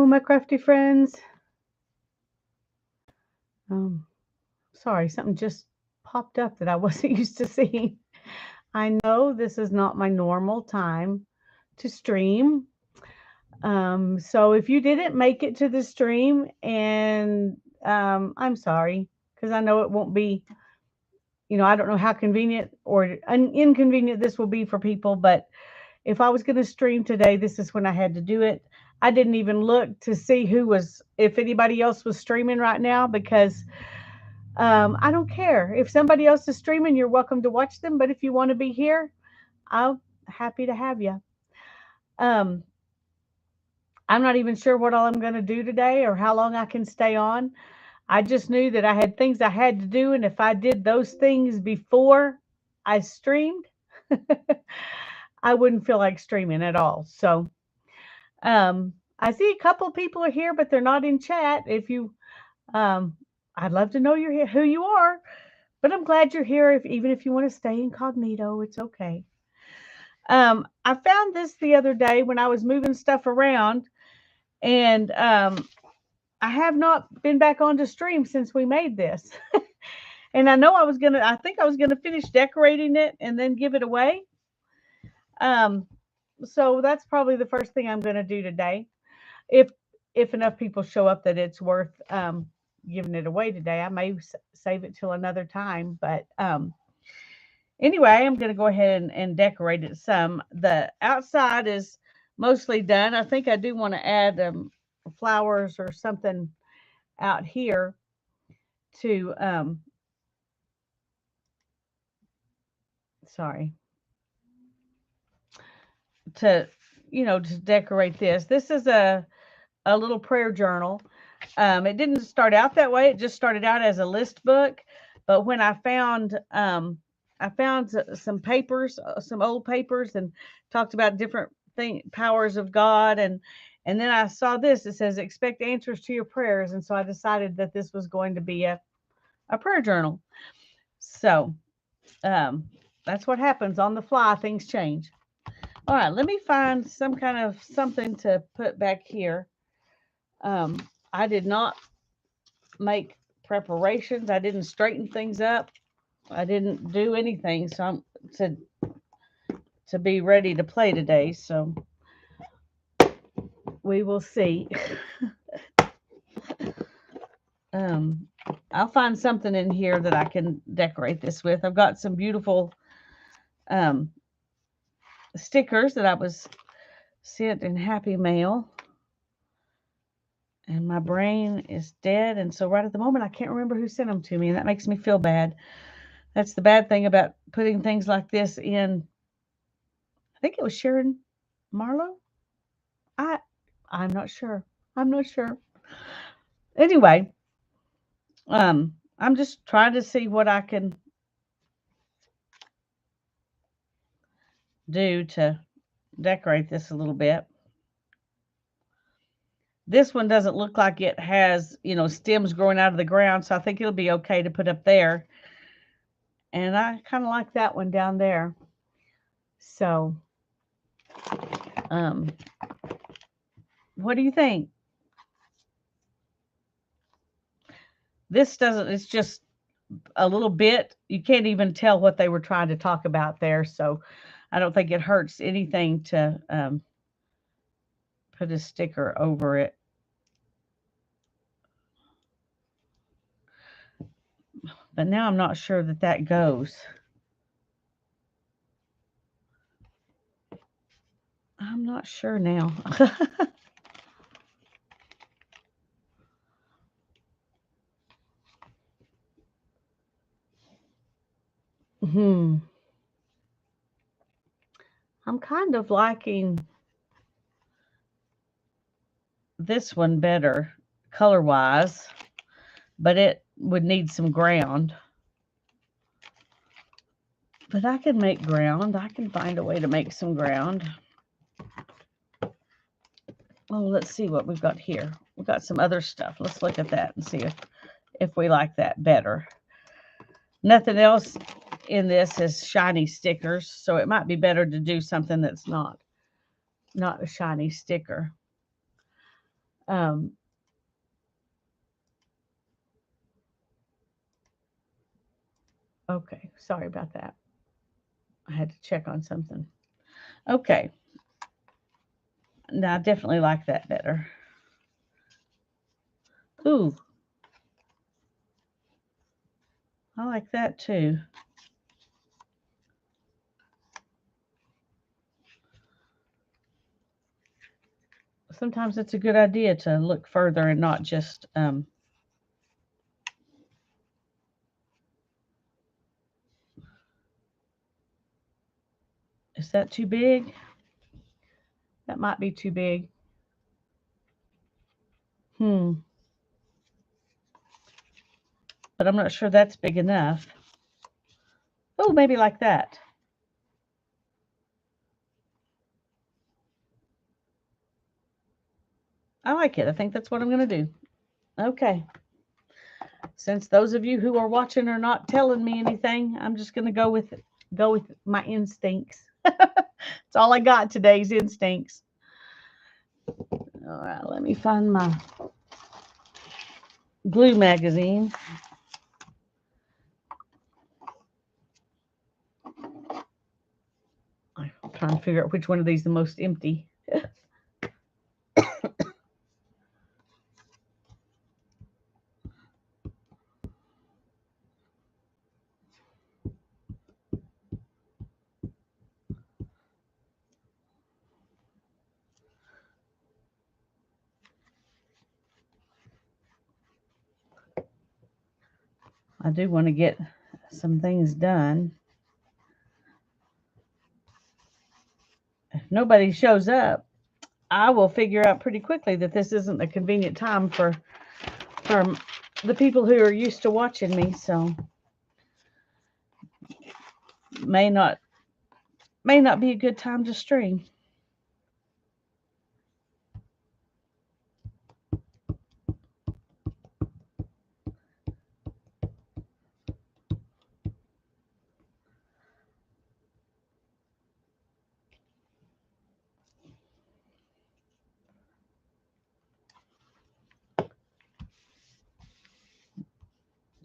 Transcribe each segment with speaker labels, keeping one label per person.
Speaker 1: my crafty friends. Um, Sorry, something just popped up that I wasn't used to seeing. I know this is not my normal time to stream. So if you didn't make it to the stream, and I'm sorry, because I know it won't be, I don't know how convenient or inconvenient this will be for people, but if I was going to stream today, this is when I had to do it. I didn't even look to see if anybody else was streaming right now, because I don't care. If somebody else is streaming, you're welcome to watch them. But if you want to be here, I'm happy to have you. Um, I'm not even sure what all I'm going to do today or how long I can stay on. I just knew that I had things I had to do. And if I did those things before I streamed, I wouldn't feel like streaming at all. So, I see a couple of people are here, but they're not in chat. Um, I'd love to know who you are, but I'm glad you're here. Even if you want to stay incognito, it's okay. I found this the other day when I was moving stuff around, and I have not been back on to stream since we made this. And I think I was gonna finish decorating it and then give it away. Um, so that's probably the first thing I'm gonna do today. If if enough people show up that it's worth giving it away today, I may save it till another time. But anyway, I'm going to go ahead and decorate it some. The outside is mostly done. I think I do want to add flowers or something out here to sorry, to to decorate this. This is a little prayer journal. It didn't start out that way. It just started out as a list book. But when I found some papers, some old papers, and talked about different powers of God, and then I saw this. It says expect answers to your prayers, and so I decided that this was going to be a prayer journal. So um, that's what happens on the fly. Things change. All right, let me find some kind of something to put back here. I did not make preparations. I didn't straighten things up. I didn't do anything. So I'm to be ready to play today. So we will see. um, I'll find something in here that I can decorate this with. I've got some beautiful um, stickers that I was sent in Happy Mail. And my brain is dead. And so right at the moment, I can't remember who sent them to me. And that makes me feel bad. That's the bad thing about putting things like this in. I think it was Sharon Marlowe. I I'm not sure. I'm not sure. Anyway, I'm just trying to see what I can do to decorate this a little bit. This one doesn't look like it has, stems growing out of the ground, so I think it'll be okay to put up there. And I kind of like that one down there. So, um, what do you think? This doesn't, it's just a little bit. You can't even tell what they were trying to talk about there. So I don't think it hurts anything to put a sticker over it. But now I'm not sure that that goes. I'm not sure now. hmm. I'm kind of liking this one better color wise, but it would need some ground. But I can make ground. I can find a way to make some ground. Oh, let's see what we've got here. We've got some other stuff. Let's look at that and see if we like that better. Nothing else in this is shiny stickers, so it might be better to do something that's not a shiny sticker. Um, okay, sorry about that. I had to check on something. Okay, now I definitely like that better. Ooh, I like that too. Sometimes it's a good idea to look further and not just is that too big? That might be too big. Hmm. But I'm not sure that's big enough. Oh, maybe like that. I like it. I think that's what I'm going to do. Okay. Since those of you who are watching are not telling me anything, I'm just going to go with my instincts. That's all I got today's instincts. All right, let me find my glue magazine. I'm trying to figure out which one of these is the most empty. I do want to get some things done. If nobody shows up, I will figure out pretty quickly that this isn't a convenient time for the people who are used to watching me. So may not be a good time to stream.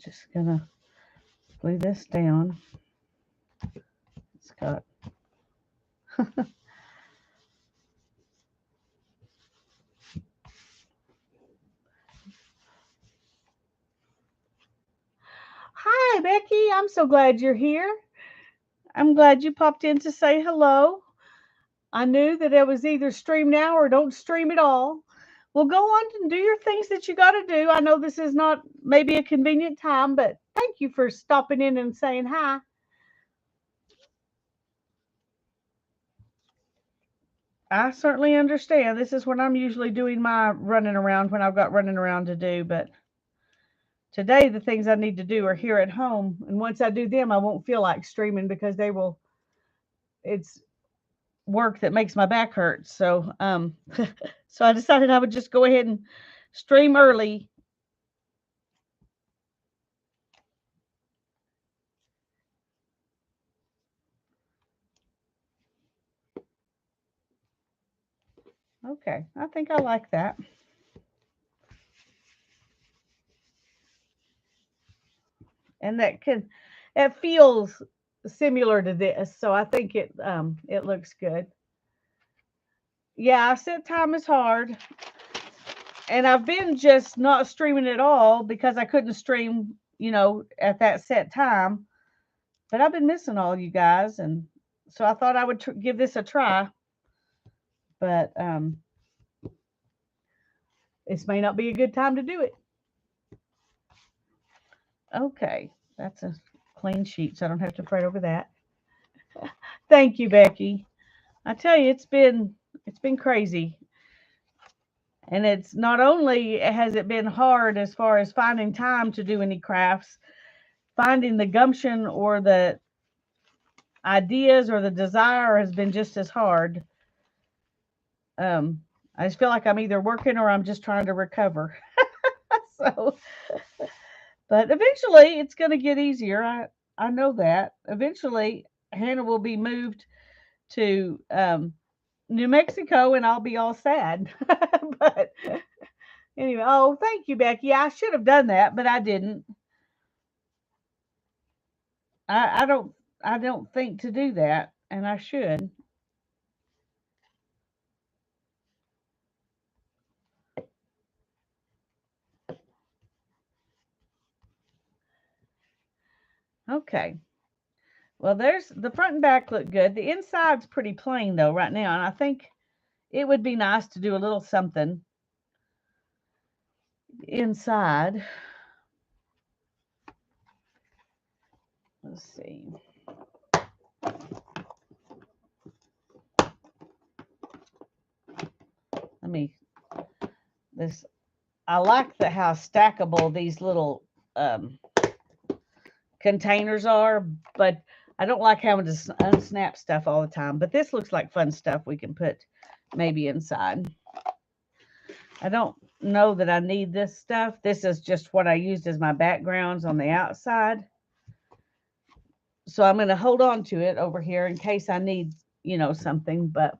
Speaker 1: Just gonna glue this down. It's got Hi, Becky. I'm so glad you're here. I'm glad you popped in to say hello. I knew that it was either stream now or don't stream at all. Well, go on and do your things that you got to do. I know this is not maybe a convenient time, but thank you for stopping in and saying hi. I certainly understand. This is when I'm usually doing my running around when I've got running around to do, but today the things I need to do are here at home. And once I do them, I won't feel like streaming because it's work that makes my back hurt. So, so I decided I would just go ahead and stream early. Okay, I think I like that. And it feels similar to this, so I think it looks good. Yeah, set time is hard, and I've been just not streaming at all because I couldn't stream, at that set time. But I've been missing all you guys, and so I thought I would give this a try. But this may not be a good time to do it. Okay, that's a clean sheet, so I don't have to fret over that. Thank you, Becky. I tell you, it's been crazy. And it's not only has it been hard as far as finding time to do any crafts, finding the gumption or the ideas or the desire has been just as hard. I just feel like I'm either working or I'm just trying to recover. So, but eventually it's going to get easier. I know that. Eventually, Hannah will be moved to New Mexico and I'll be all sad. But Anyway, oh, thank you, Becky. I should have done that, but I didn't. I don't think to do that, and I should. Okay. Well, there's the front and back look good. The inside's pretty plain though right now, and I think it would be nice to do a little something inside. Let's see. Let me this I like how stackable these little um, containers are, but I don't like having to unsnap stuff all the time. But this looks like fun stuff we can put maybe inside. I don't know that I need this stuff. This is just what I used as my backgrounds on the outside. So I'm going to hold on to it over here in case I need, something. But,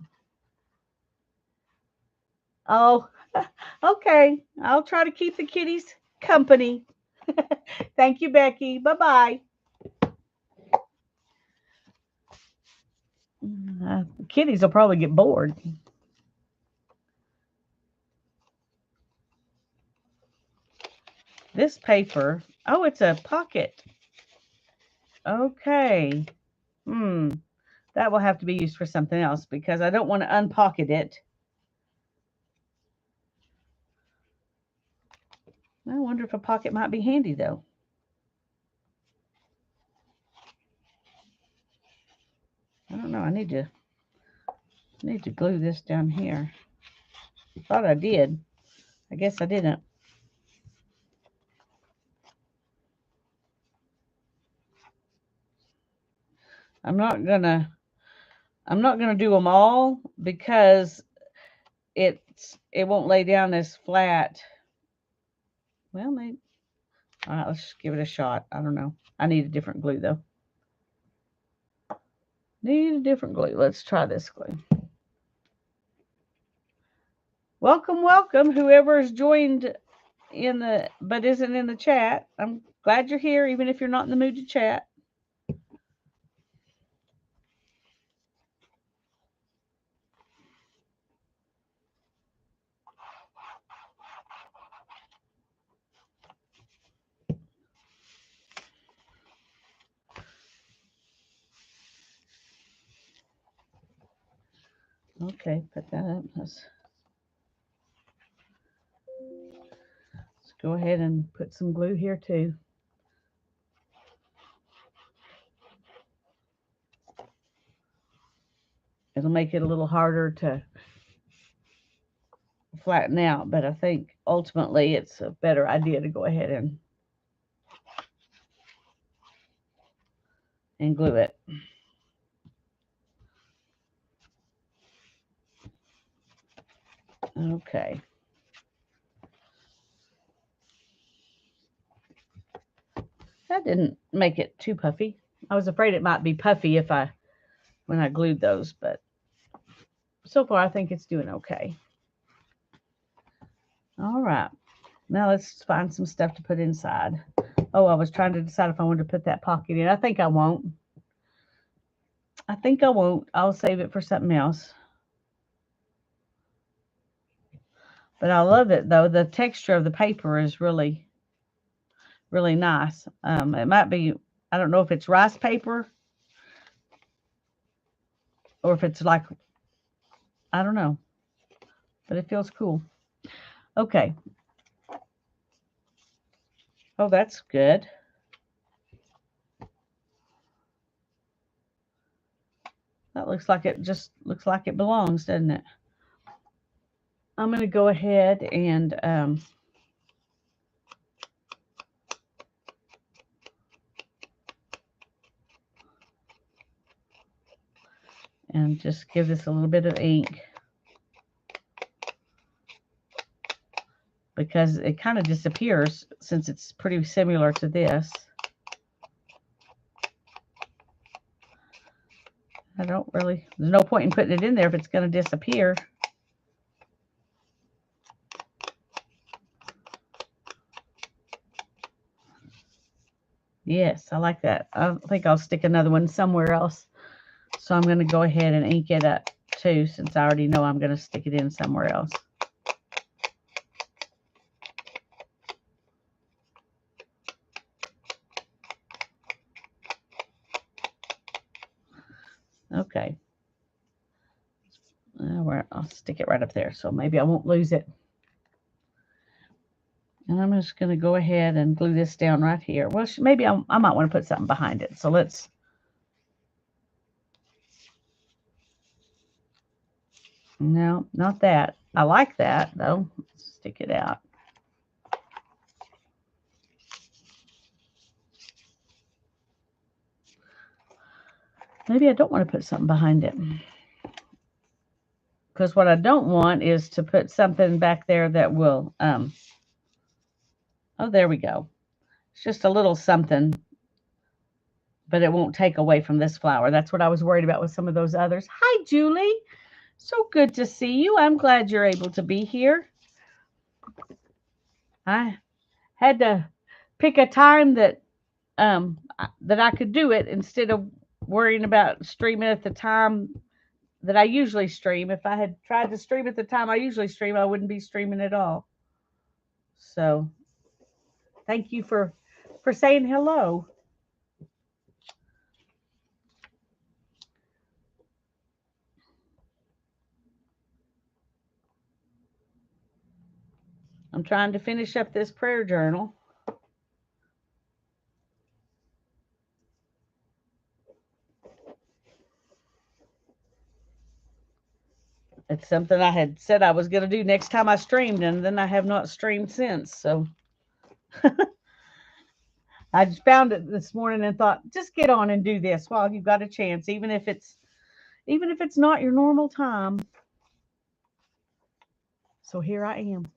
Speaker 1: oh, okay. I'll try to keep the kitties company. Thank you, Becky. Bye-bye. Kitties will probably get bored. This paper, oh, it's a pocket. Okay. That will have to be used for something else because I don't want to unpocket it. I wonder if a pocket might be handy though. I don't know. I need to glue this down here. Thought I did. I guess I didn't. I'm not gonna do them all because it won't lay down as flat. Well, maybe. All right, let's give it a shot. I don't know. I need a different glue though. Need a different glue. Let's try this glue. Welcome, welcome, whoever's joined but isn't in the chat. I'm glad you're here, even if you're not in the mood to chat. Okay, put that up. Let's go ahead and put some glue here too. It'll make it a little harder to flatten out, but I think ultimately it's a better idea to go ahead and glue it. Okay. That didn't make it too puffy. I was afraid it might be puffy when I glued those, but so far I think it's doing okay. All right. Now let's find some stuff to put inside. Oh, I was trying to decide if I wanted to put that pocket in. I think I won't. I'll save it for something else. But I love it, though. The texture of the paper is really, really nice. It might be, I don't know if it's rice paper or if it's like, I don't know. But it feels cool. Okay. Oh, that's good. That looks like it belongs, doesn't it? I'm going to go ahead and just give this a little bit of ink because it kind of disappears since it's pretty similar to this. There's no point in putting it in there if it's going to disappear. Yes, I like that. I think I'll stick another one somewhere else. So I'm going to go ahead and ink it up too, since I already know I'm going to stick it in somewhere else. Okay. I'll stick it right up there, so maybe I won't lose it. And I'm just going to go ahead and glue this down right here. Well, maybe I might want to put something behind it. So let's... No, not that. I like that, though. Let's stick it out. Maybe I don't want to put something behind it. Because what I don't want is to put something back there that will... oh, there we go. It's just a little something, but it won't take away from this flower. That's what I was worried about with some of those others. Hi, Julie. So good to see you. I'm glad you're able to be here. I had to pick a time that I could do it instead of worrying about streaming at the time that I usually stream. If I had tried to stream at the time I usually stream, I wouldn't be streaming at all. So thank you for saying hello. I'm trying to finish up this prayer journal. It's something I had said I was going to do next time I streamed, and then I have not streamed since. So I just found it this morning and thought, just get on and do this while you've got a chance, even if it's not your normal time. So here I am.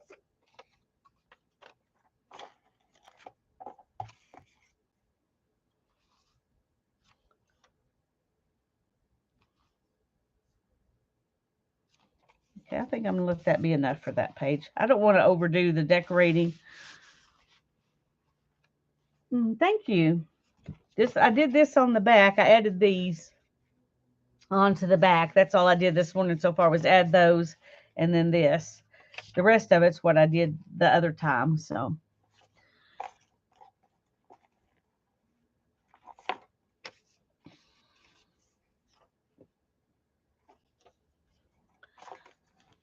Speaker 1: Okay, I think I'm going to let that be enough for that page. I don't want to overdo the decorating. Thank you. I did this on the back. I added these onto the back. That's all I did this morning so far was add those and then this. The rest of it's what I did the other time. So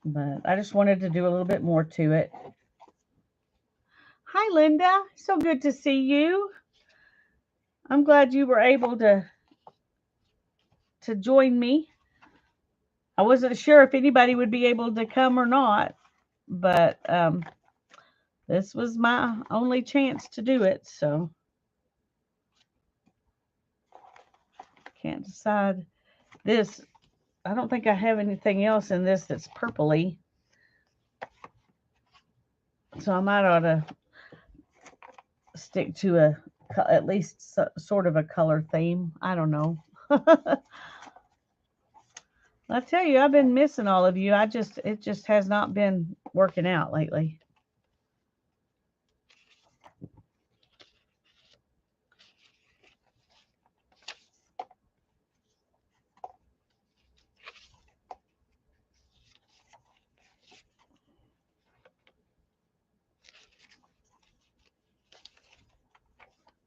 Speaker 1: but I just wanted to do a little bit more to it. Hi, Linda. So good to see you. I'm glad you were able to join me. I wasn't sure if anybody would be able to come or not, but this was my only chance to do it, so can't decide. This, I don't think I have anything else in this that's purpley, so I might ought to stick to at least sort of a color theme. I don't know. I tell you, I've been missing all of you. It just has not been working out lately.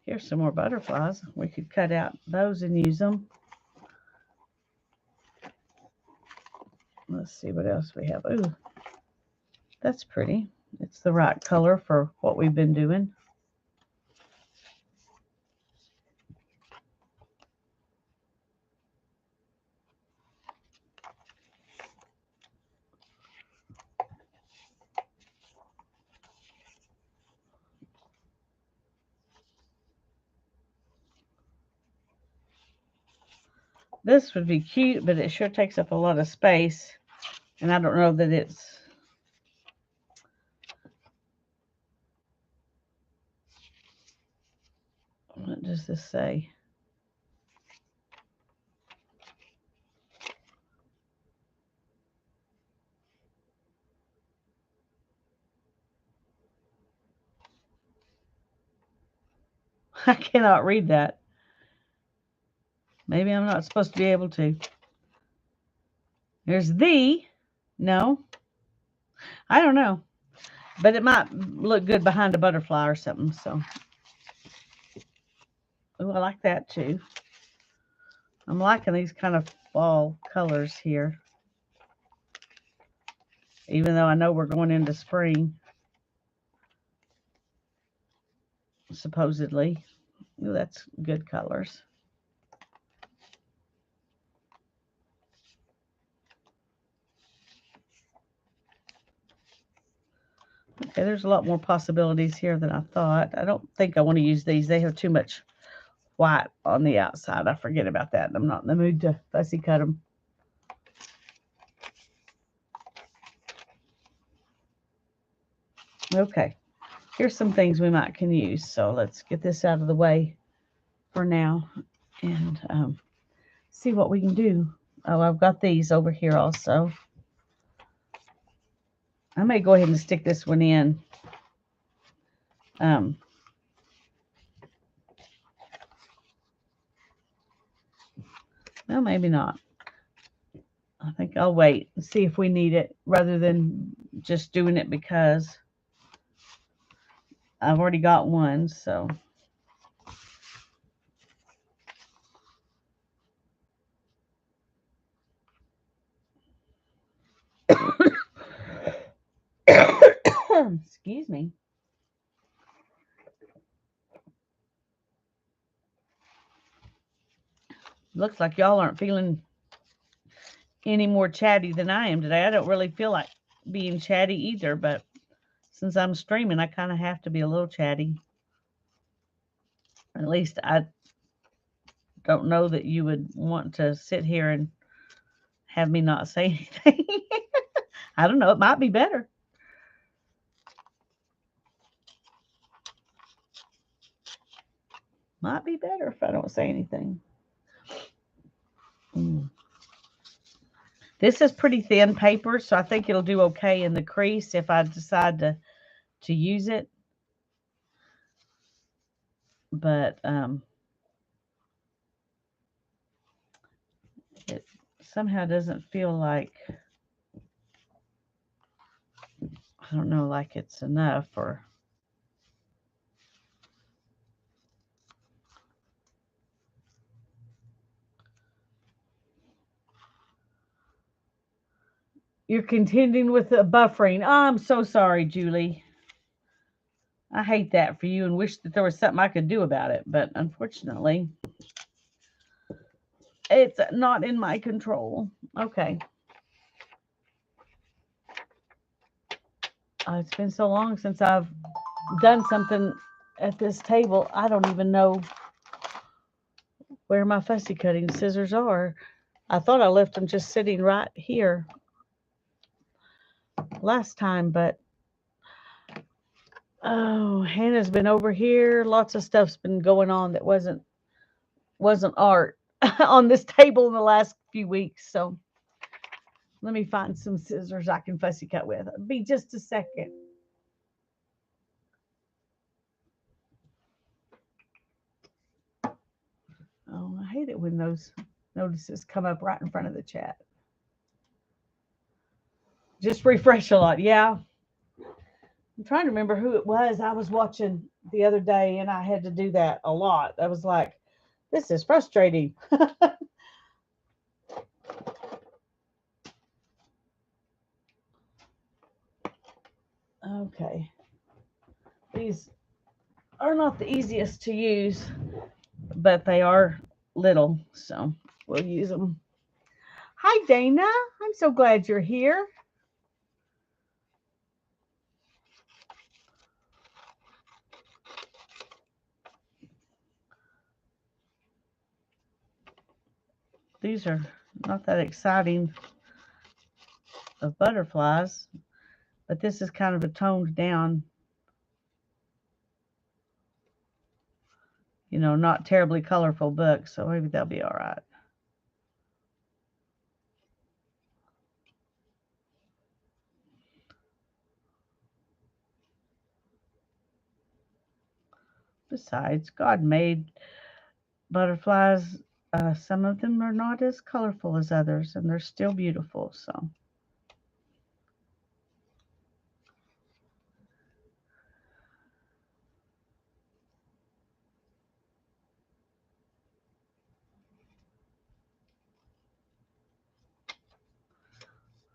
Speaker 1: Here's some more butterflies. We could cut out those and use them. Let's see what else we have. Ooh, that's pretty. It's the right color for what we've been doing. This would be cute, but it sure takes up a lot of space. And I don't know that it's... What does this say? I cannot read that. Maybe I'm not supposed to be able to. There's the. No. I don't know. But it might look good behind a butterfly or something. So. Oh, I like that too. I'm liking these kind of fall colors here. Even though I know we're going into spring. Supposedly. Ooh, that's good colors. Okay, there's a lot more possibilities here than I thought. I don't think I want to use these. They have too much white on the outside. I forget about that. I'm not in the mood to fussy cut them. Okay, here's some things we might can use. So let's get this out of the way for now and see what we can do. Oh, I've got these over here also. I may go ahead and stick this one in. Well, maybe not. I think I'll wait and see if we need it rather than just doing it because I've already got one, so. Excuse me. Looks like y'all aren't feeling any more chatty than I am today. I don't really feel like being chatty either, but since I'm streaming, I kind of have to be a little chatty. At least I don't know that you would want to sit here and have me not say anything. I don't know. It might be better. Might be better if I don't say anything. This is pretty thin paper, so I think it'll do okay in the crease if I decide to use it. But it somehow doesn't feel like, I don't know, like it's enough or. You're contending with the buffering. Oh, I'm so sorry, Julie. I hate that for you and wish that there was something I could do about it. But unfortunately, it's not in my control. Okay. It's been so long since I've done something at this table. I don't even know where my fussy cutting scissors are. I thought I left them just sitting right here last time, but oh, Hannah's been over here. Lots of stuff's been going on that wasn't art on this table in the last few weeks. So let me find some scissors I can fussy cut with. It'll be just a second. Oh, I hate it when those notices come up right in front of the chat. Just refresh a lot. Yeah. I'm trying to remember who it was I was watching the other day, and I had to do that a lot. I was like, this is frustrating. Okay. These are not the easiest to use, but they are little, so we'll use them. Hi, Dana. I'm so glad you're here. These are not that exciting of butterflies, but this is kind of a toned down, not terribly colorful book, so maybe they'll be all right. Besides, God made butterflies. Some of them are not as colorful as others, and they're still beautiful. So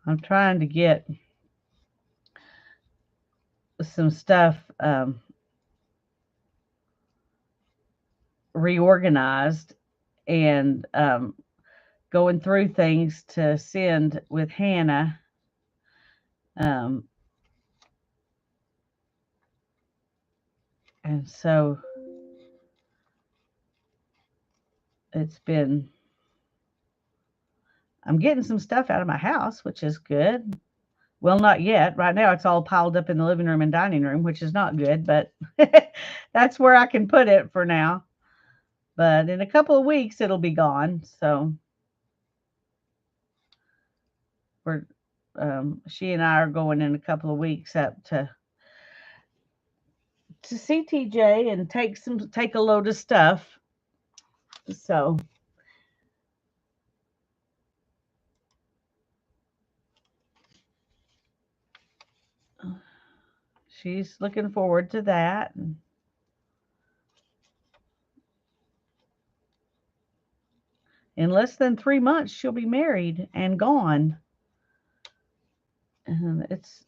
Speaker 1: I'm trying to get some stuff reorganized and going through things to send with Hannah. Um, and so it's been, I'm getting some stuff out of my house, which is good. Well, not yet. Right now, it's all piled up in the living room and dining room, which is not good, but that's where I can put it for now. But in a couple of weeks, it'll be gone. So we're, she and I are going in a couple of weeks up to see TJ and take a load of stuff. So she's looking forward to that. In less than 3 months, she'll be married and gone. And it's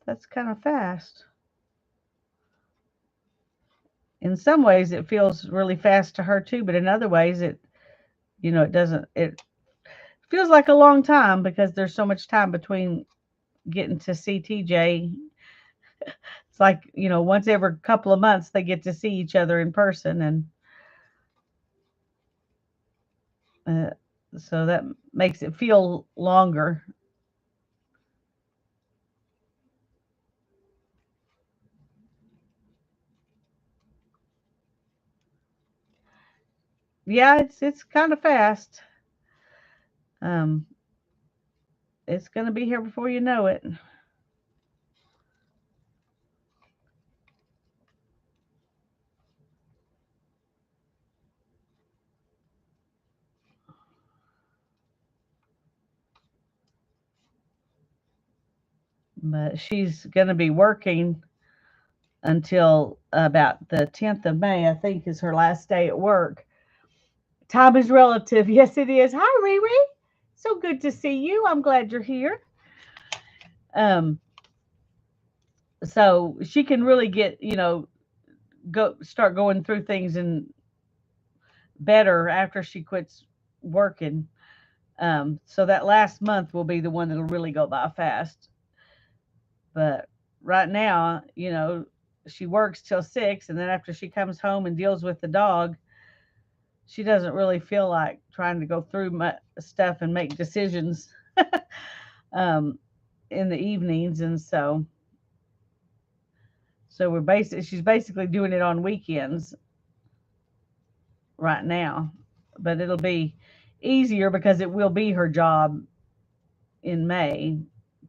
Speaker 1: that's kind of fast. In some ways, it feels really fast to her too, but in other ways, it doesn't. It feels like a long time because there's so much time between getting to see TJ. It's like, once every couple of months they get to see each other in person, and uh, so that makes it feel longer. Yeah, it's kind of fast. Um, it's going to be here before you know it. But she's going to be working until about the 10th of May, I think, is her last day at work. Time is relative. Yes, it is. Hi, Riri. So good to see you. I'm glad you're here. Um, so she can really get, go start going through things and better after she quits working. So that last month will be the one that'll really go by fast. But right now, she works till 6, and then after she comes home and deals with the dog, she doesn't really feel like trying to go through my stuff and make decisions um, in the evenings, and so she's basically doing it on weekends right now, but it'll be easier because it will be her job in May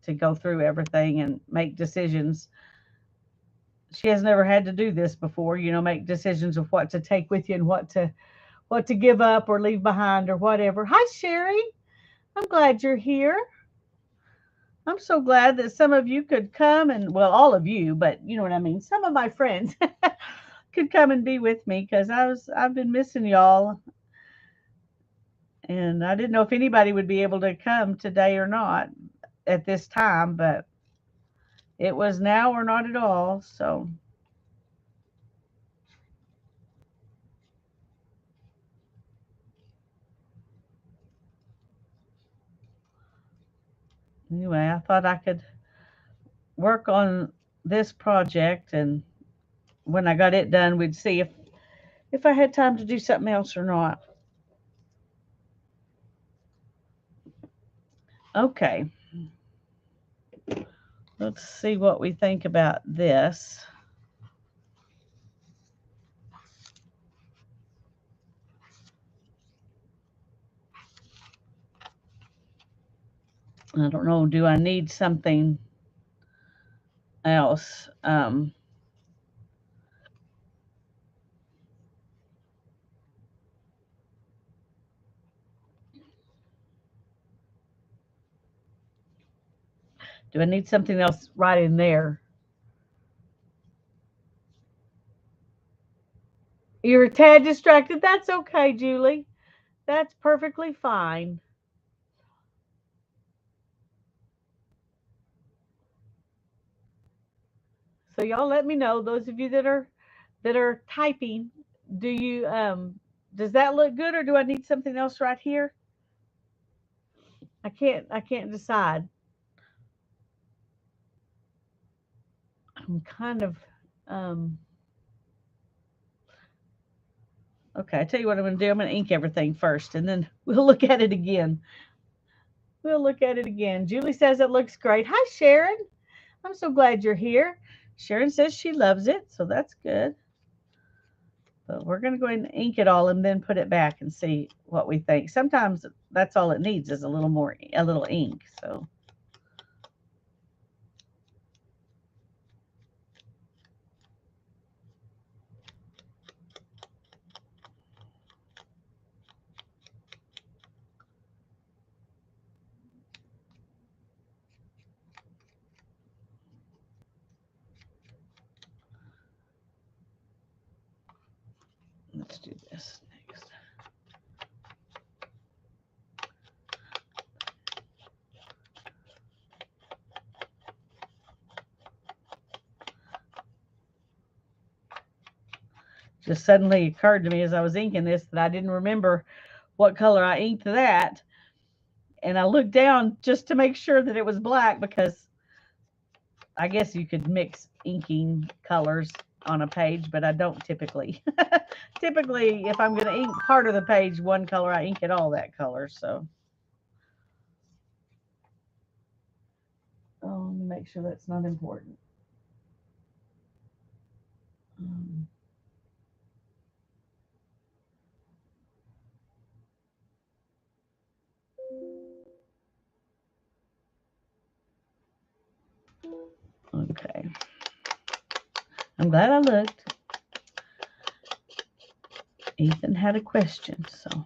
Speaker 1: to go through everything and make decisions. She has never had to do this before, make decisions of what to take with you and what to give up or leave behind or whatever. Hi, Sherry. I'm glad you're here. I'm so glad that some of you could come, and well, all of you, but you know what I mean. Some of my friends could come and be with me because I've been missing y'all, and I didn't know if anybody would be able to come today or not at this time, but it was now or not at all. So anyway, I thought I could work on this project, and when I got it done, we'd see if I had time to do something else or not. Okay, let's see what we think about this. I don't know. Do I need something else? Do I need something else right in there? You're a tad distracted. That's okay, Julie. That's perfectly fine. So y'all let me know, those of you that are typing, do you does that look good or do I need something else right here? I can't decide. I'm kind of um okay, I tell you what I'm gonna do. I'm gonna ink everything first and then we'll look at it again. We'll look at it again. Julie says it looks great. Hi Sharon. I'm so glad you're here. Sharon says she loves it, so that's good. But we're going to go ahead and ink it all and then put it back and see what we think. Sometimes that's all it needs is a little ink. So let's do this next. Just suddenly occurred to me as I was inking this that I didn't remember what color I inked that. And I looked down just to make sure that it was black because I guess you could mix inking colors on a page, but I don't typically. Typically, if I'm going to ink part of the page one color, I ink it all that color. So, let me make sure that's not important. Um, okay. I'm glad I looked. Ethan had a question, so.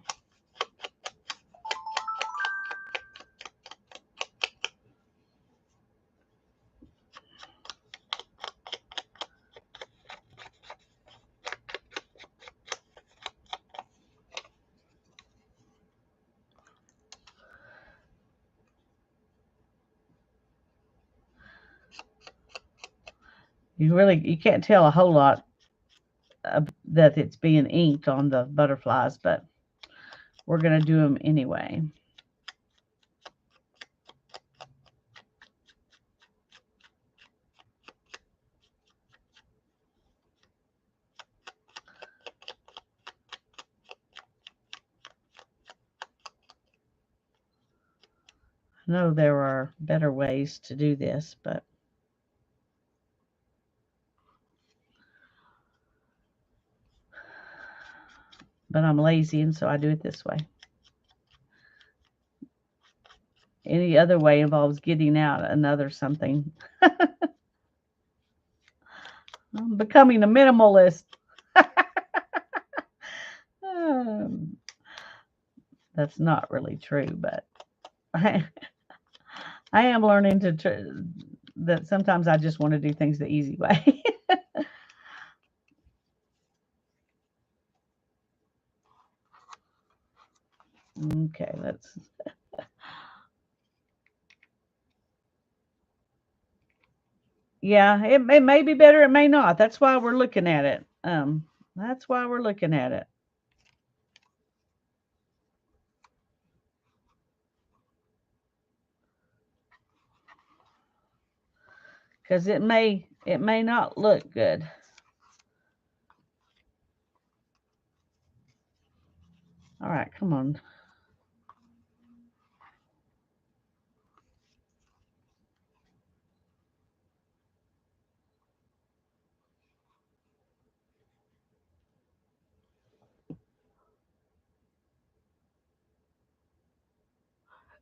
Speaker 1: You can't tell a whole lot that it's being inked on the butterflies, but we're going to do them anyway. I know there are better ways to do this, but I'm lazy, and so I do it this way. Any other way involves getting out another something. I'm becoming a minimalist. um, that's not really true, but I am learning that sometimes I just want to do things the easy way. Okay, let's. Yeah, it may be better, it may not. That's why we're looking at it. That's why we're looking at it. Because it may not look good. All right, come on.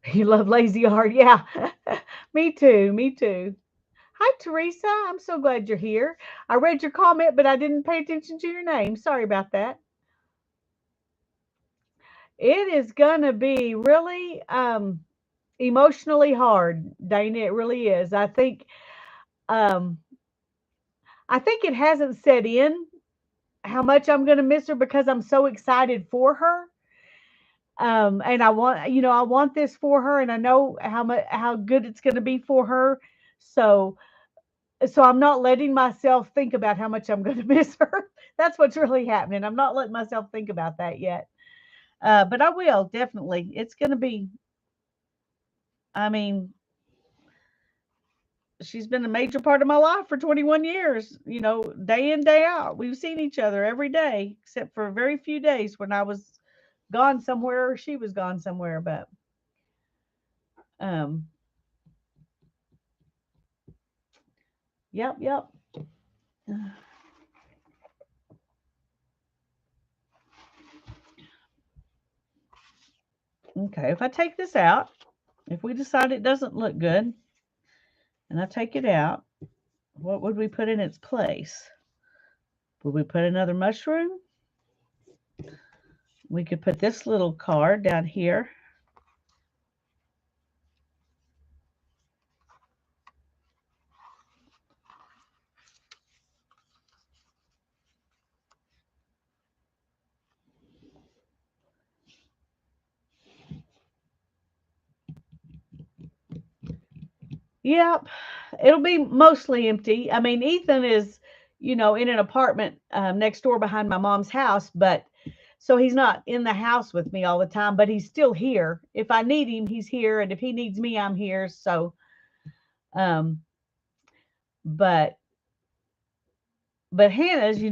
Speaker 1: You love lazy art. Yeah. Me too. Me too. Hi, Teresa. I'm so glad you're here. I read your comment, but I didn't pay attention to your name. Sorry about that. It is going to be really emotionally hard, Dana. It really is. Um, I think it hasn't set in how much I'm going to miss her because I'm so excited for her. And I want this for her, and I know how good it's going to be for her. So, so I'm not letting myself think about how much I'm going to miss her. That's what's really happening. I'm not letting myself think about that yet. But I will definitely. It's going to be. I mean, she's been a major part of my life for 21 years. Day in day out. We've seen each other every day, except for very few days when I was gone somewhere or she was gone somewhere. But um, yep, yep. Okay, if I take this out, if we decide it doesn't look good, and I take it out, what would we put in its place? Would we put another mushroom? We could put this little card down here. Yep, it'll be mostly empty. I mean, Ethan is, in an apartment next door behind my mom's house, but so he's not in the house with me all the time, but he's still here. If I need him, he's here, and if he needs me, I'm here. So, um, but Hannah's,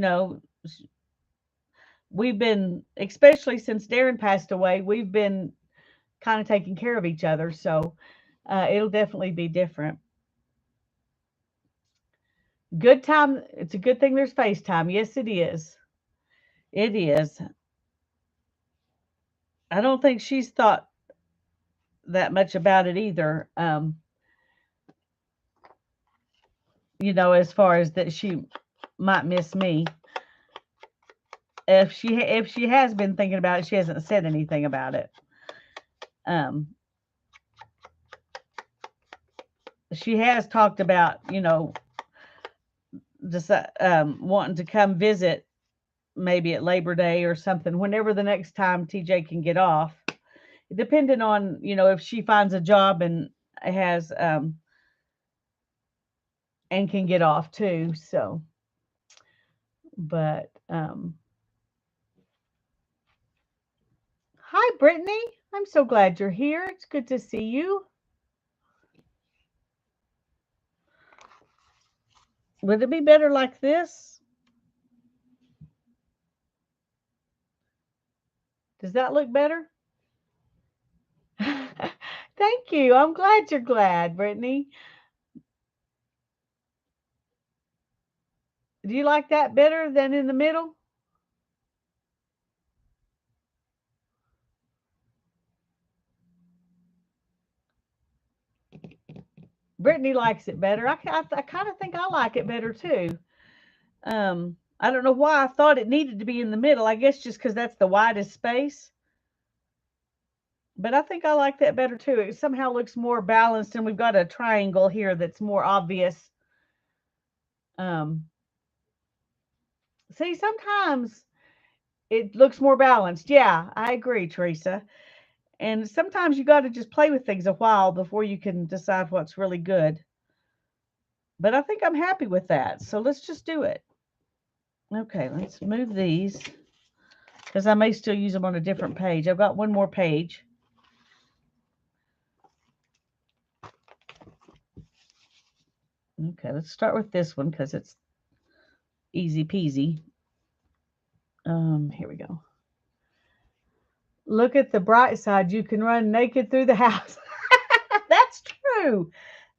Speaker 1: we've been, especially since Darren passed away, we've been kind of taking care of each other. So, it'll definitely be different. Good time. It's a good thing there's FaceTime. Yes, it is. It is. I don't think she's thought that much about it either. As far as that she might miss me. If she has been thinking about it, she hasn't said anything about it. Um, she has talked about, just wanting to come visit maybe at Labor Day or something, whenever the next time TJ can get off. Depending on, if she finds a job and has and can get off too. So, but hi, Brittany. I'm so glad you're here. It's good to see you. Would it be better like this? Does that look better? Thank you. I'm glad you're glad, Brittany. Do you like that better than in the middle? Brittany likes it better. I kind of think I like it better too. I don't know why I thought it needed to be in the middle. I guess just because that's the widest space. But I think I like that better too. It somehow looks more balanced, and we've got a triangle here that's more obvious. Um, See, sometimes it looks more balanced. Yeah, I agree, Teresa. And sometimes you got to just play with things a while before you can decide what's really good. But I think I'm happy with that. So let's just do it. Okay, let's move these because I may still use them on a different page. I've got one more page. Okay, let's start with this one because it's easy peasy. Here we go. Look at the bright side. You can run naked through the house. That's true.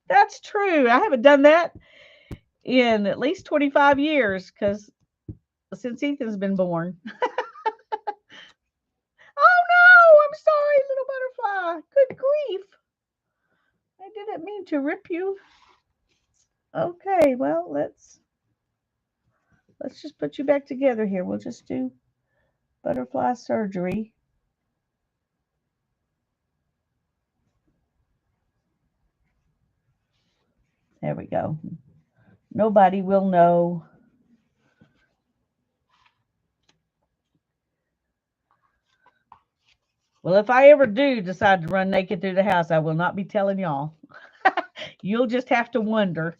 Speaker 1: That's true. I haven't done that in at least 25 years because since Ethan's been born. Oh no, I'm sorry, little butterfly. Good grief. I didn't mean to rip you. Okay, well, let's just put you back together here. We'll just do butterfly surgery. There we go. Nobody will know. Well, if I ever do decide to run naked through the house, I will not be telling y'all. You'll just have to wonder.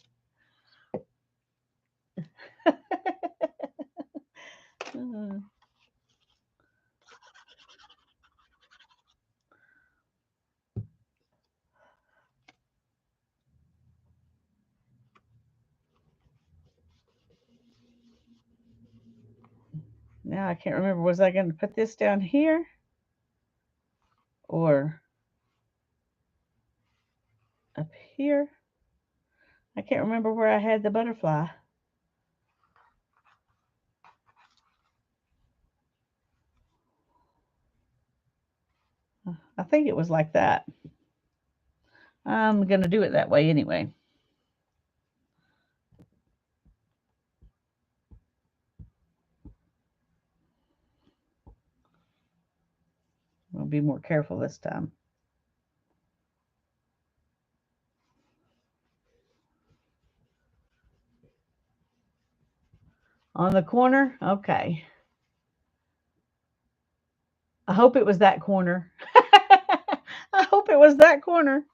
Speaker 1: Now I can't remember. Was I going to put this down here? Or up here? I can't remember where I had the butterfly. I think it was like that. I'm going to do it that way anyway. I'll be more careful this time. On the corner? Okay. I hope it was that corner. I hope it was that corner.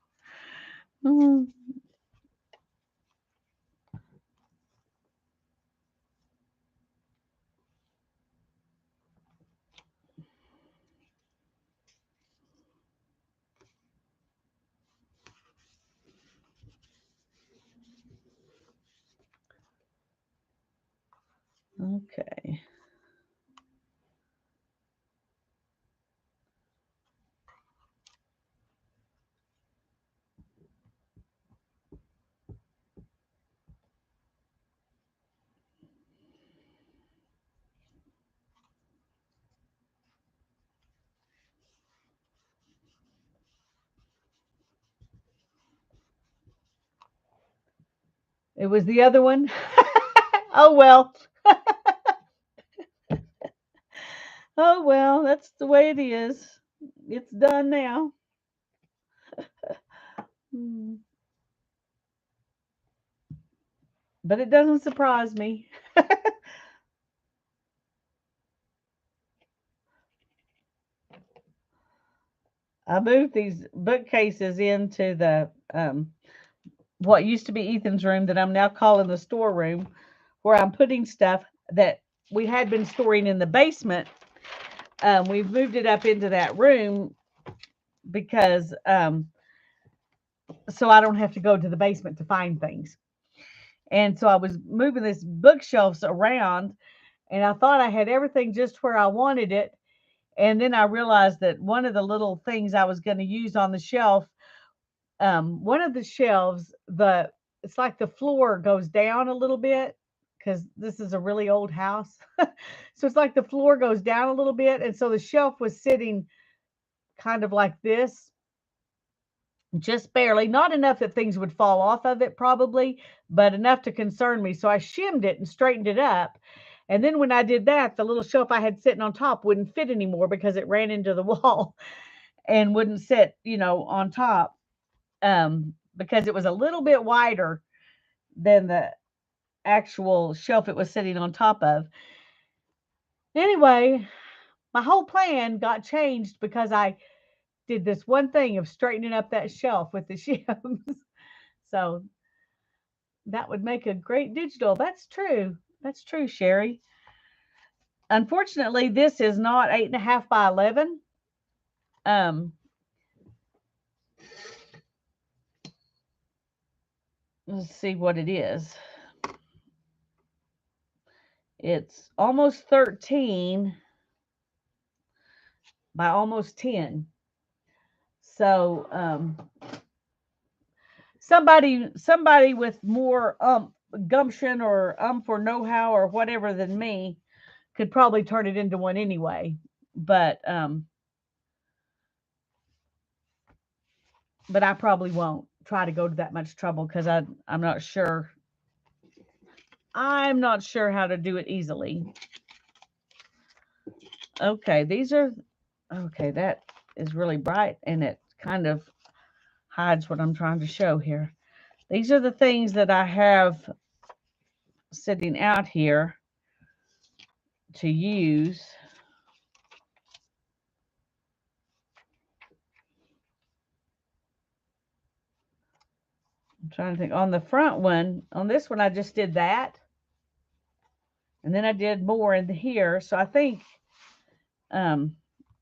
Speaker 1: Mm. Okay. It was the other one. Oh well. Oh well, that's the way it is. It's done now. Hmm. But it doesn't surprise me. I moved these bookcases into the what used to be Ethan's room that I'm now calling the storeroom, where I'm putting stuff that we had been storing in the basement. We've moved it up into that room because so I don't have to go to the basement to find things. And so I was moving this bookshelves around, and I thought I had everything just where I wanted it. And then I realized that one of the little things I was going to use on the shelf, one of the shelves, it's like the floor goes down a little bit because this is a really old house. So it's like the floor goes down a little bit. And so the shelf was sitting kind of like this, just barely, not enough that things would fall off of it probably, but enough to concern me. So I shimmed it and straightened it up. And then when I did that, the little shelf I had sitting on top wouldn't fit anymore because it ran into the wall and wouldn't sit, on top. Because it was a little bit wider than the actual shelf it was sitting on top of. Anyway, my whole plan got changed because I did this one thing of straightening up that shelf with the shims. So that would make a great digital. That's true. That's true, Sherry. Unfortunately, this is not 8.5 by 11. Um, let's see what it is. It's almost 13 by almost 10. So somebody with more gumption or or know-how or whatever than me could probably turn it into one anyway. But I probably won't try to go to that much trouble because I'm not sure. I'm not sure how to do it easily. Okay, that is really bright and it kind of hides what I'm trying to show here. These are the things that I have sitting out here to use. I'm trying to think. On the front one, on this one, I just did that. And then I did more in here. So I think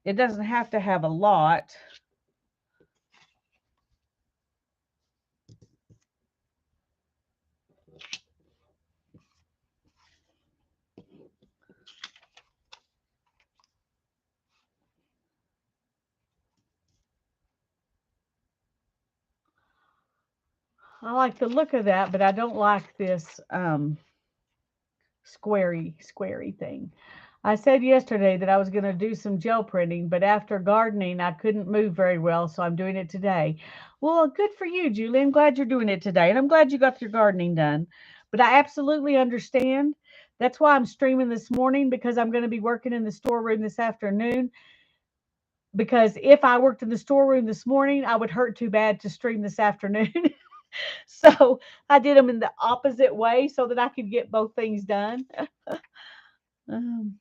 Speaker 1: it doesn't have to have a lot. I like the look of that, but I don't like this squarey thing. I said yesterday that I was going to do some gel printing, but after gardening, I couldn't move very well, so I'm doing it today. Well, good for you, Julie. I'm glad you're doing it today, and I'm glad you got your gardening done. But I absolutely understand. That's why I'm streaming this morning, because I'm going to be working in the storeroom this afternoon. Because if I worked in the storeroom this morning, I would hurt too bad to stream this afternoon. So I did them in the opposite way so that I could get both things done. Um,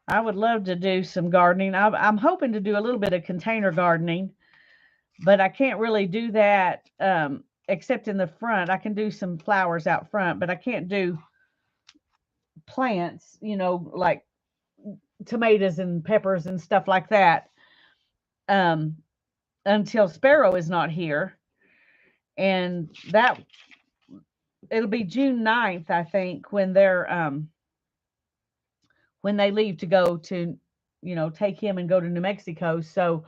Speaker 1: I would love to do some gardening. I'm hoping to do a little bit of container gardening, but I can't really do that except in the front. I can do some flowers out front, but I can't do plants, like tomatoes and peppers and stuff like that um, until Sparrow is not here. And that it'll be June 9th, I think, when they leave to go to, take him and go to New Mexico. So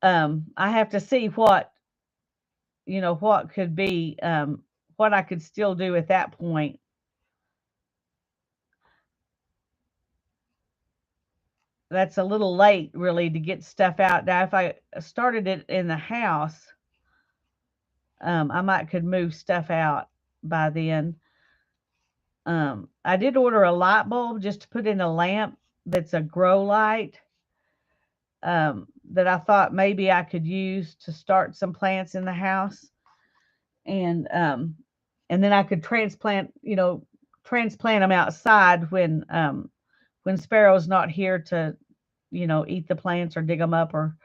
Speaker 1: I have to see what could be, what I could still do at that point. That's a little late, really, to get stuff out. Now, if I started it in the house, I might could move stuff out by then. I did order a light bulb just to put in a lamp that's a grow light, that I thought maybe I could use to start some plants in the house, and and then I could transplant them outside when Sparrow's not here to eat the plants or dig them up, or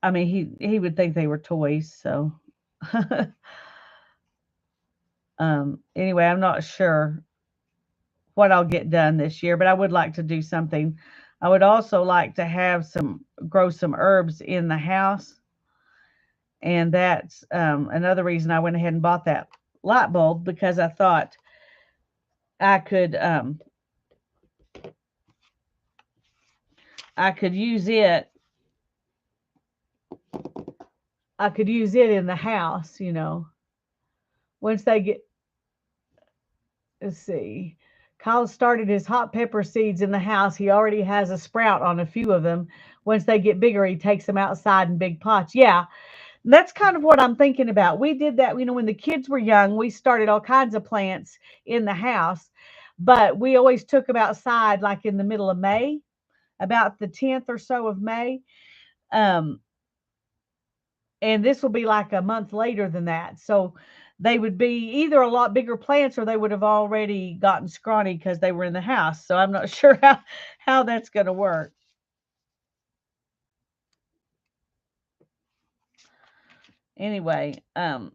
Speaker 1: I mean he would think they were toys. So anyway, I'm not sure what I'll get done this year, but I would like to do something. I would also like to have grow some herbs in the house, and that's another reason I went ahead and bought that light bulb, because I thought I could I could use it. I could use it in the house, once they get. Let's see. Kyle started his hot pepper seeds in the house. He already has a sprout on a few of them. Once they get bigger, he takes them outside in big pots. Yeah, that's kind of what I'm thinking about. We did that, when the kids were young, we started all kinds of plants in the house, but we always took them outside like in the middle of May, about the 10th or so of May. Um, and this will be like a month later than that. So they would be either a lot bigger plants, or they would have already gotten scrawny because they were in the house. So I'm not sure how that's going to work. Anyway, I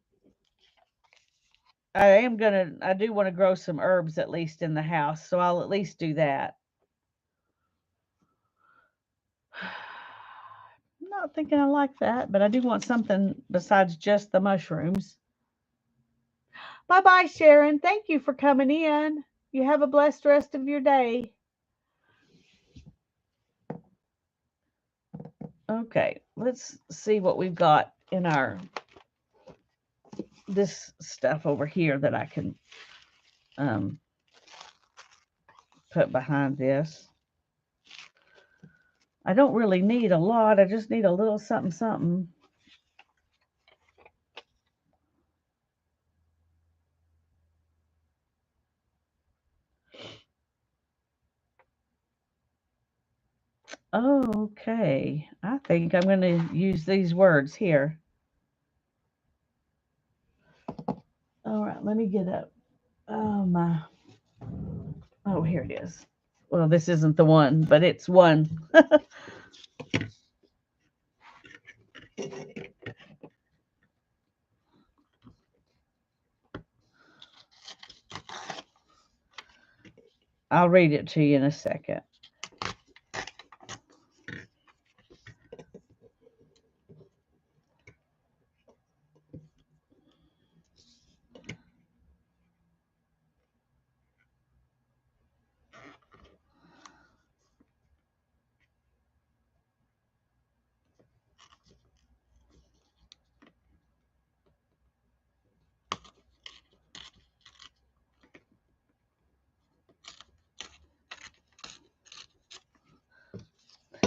Speaker 1: do want to grow some herbs at least in the house, so I'll at least do that. I'm not thinking I like that, but I do want something besides just the mushrooms. Bye bye, Sharon. Thank you for coming in. You have a blessed rest of your day. Okay, let's see what we've got in this stuff over here that I can um, put behind this. I don't really need a lot. I just need a little something, something. Okay. I think I'm going to use these words here. All right, let me get up. Oh, my. Oh, here it is. Well, this isn't the one, but it's one. I'll read it to you in a second.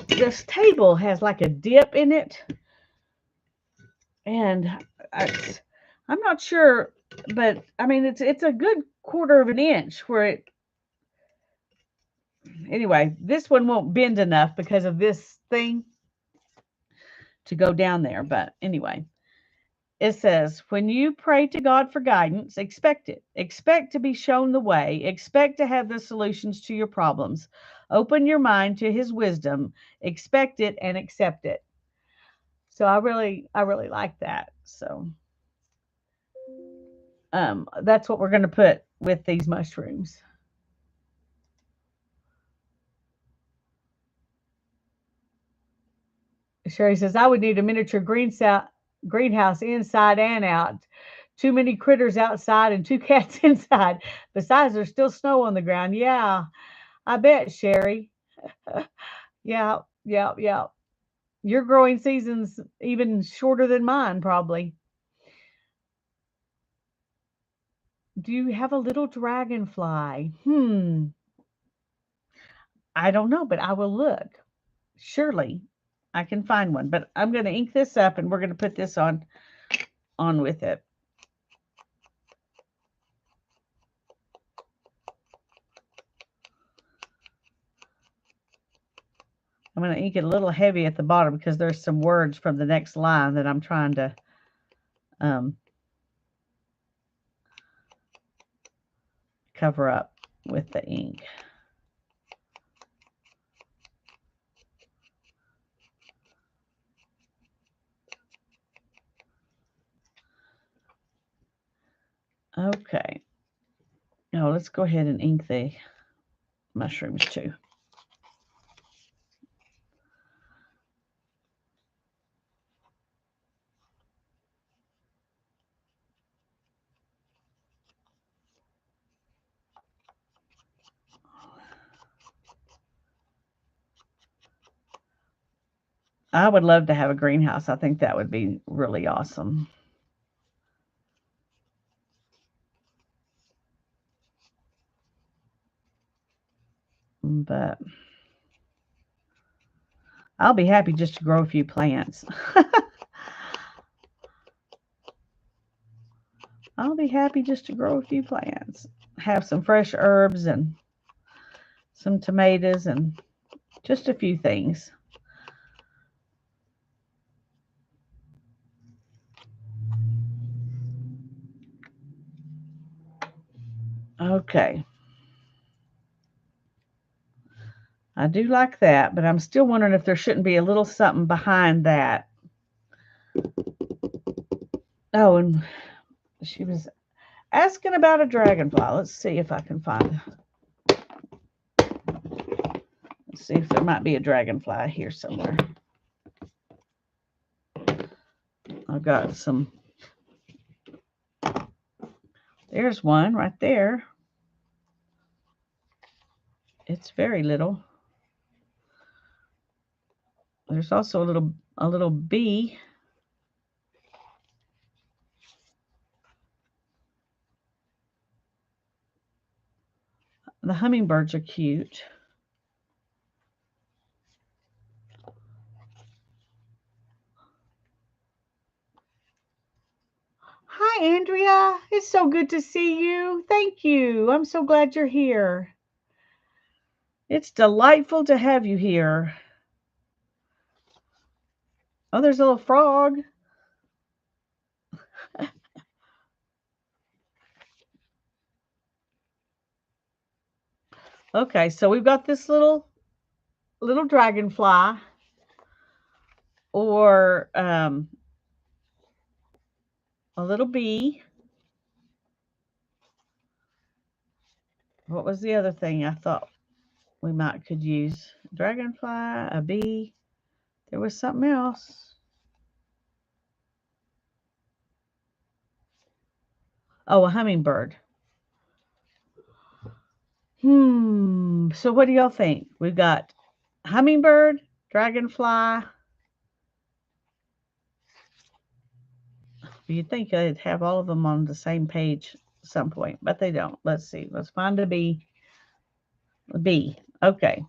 Speaker 1: This table has like a dip in it, and I'm not sure, but I mean it's a good quarter of an inch where it. Anyway, this one won't bend enough because of this thing to go down there. But anyway, it says, when you pray to God for guidance, expect it. Expect to be shown the way. Expect to have the solutions to your problems. Open your mind to his wisdom. Expect it and accept it. So I really like that. So that's what we're going to put with these mushrooms. Sherry says, I would need a miniature greenhouse inside and out. Too many critters outside and two cats inside. Besides, there's still snow on the ground. Yeah, I bet, Sherry. Yeah, yeah, yeah. Your growing season's even shorter than mine, probably. Do you have a little dragonfly? I don't know, but I will look. Surely I can find one. But I'm going to ink this up and we're going to put this on with it. I'm going to ink it a little heavy at the bottom because there's some words from the next line that I'm trying to cover up with the ink. Okay. Now let's go ahead and ink the mushrooms too. I would love to have a greenhouse. I think that would be really awesome. But I'll be happy just to grow a few plants. I'll be happy just to grow a few plants. Have some fresh herbs and some tomatoes and just a few things. Okay. I do like that, but I'm still wondering if there shouldn't be a little something behind that. Oh, and she was asking about a dragonfly. Let's see if I can find. Let's see if there might be a dragonfly here somewhere. I've got some. There's one right there. It's very little. There's also a little bee. The hummingbirds are cute. Hi, Andrea. It's so good to see you. Thank you. I'm so glad you're here. It's delightful to have you here. Oh, there's a little frog. Okay, so we've got this little dragonfly, or a little bee. What was the other thing I thought we could use? Dragonfly, a bee. There was something else. Oh, a hummingbird. So what do y'all think? We've got hummingbird, dragonfly. You'd think they'd have all of them on the same page at some point, but they don't. Let's see. Let's find a bee. A bee. Okay.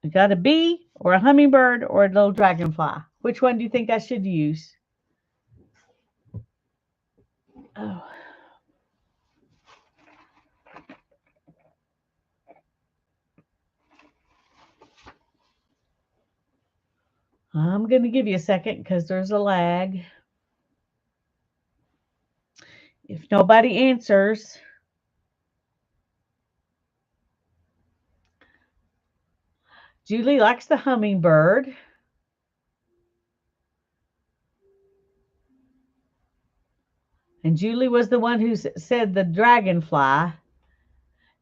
Speaker 1: We got a bee or a hummingbird or a little dragonfly. Which one do you think I should use? Oh. I'm going to give you a second because there's a lag. If nobody answers, Julie likes the hummingbird. And Julie was the one who said the dragonfly.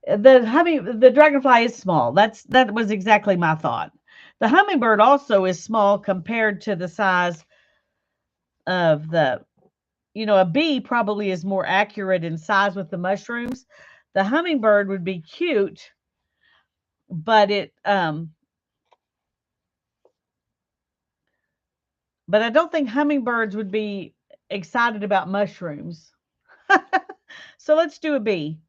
Speaker 1: The dragonfly is small. That was exactly my thought. The hummingbird also is small compared to the size of a bee probably is more accurate in size with the mushrooms. The hummingbird would be cute, but but I don't think hummingbirds would be excited about mushrooms. So let's do a bee.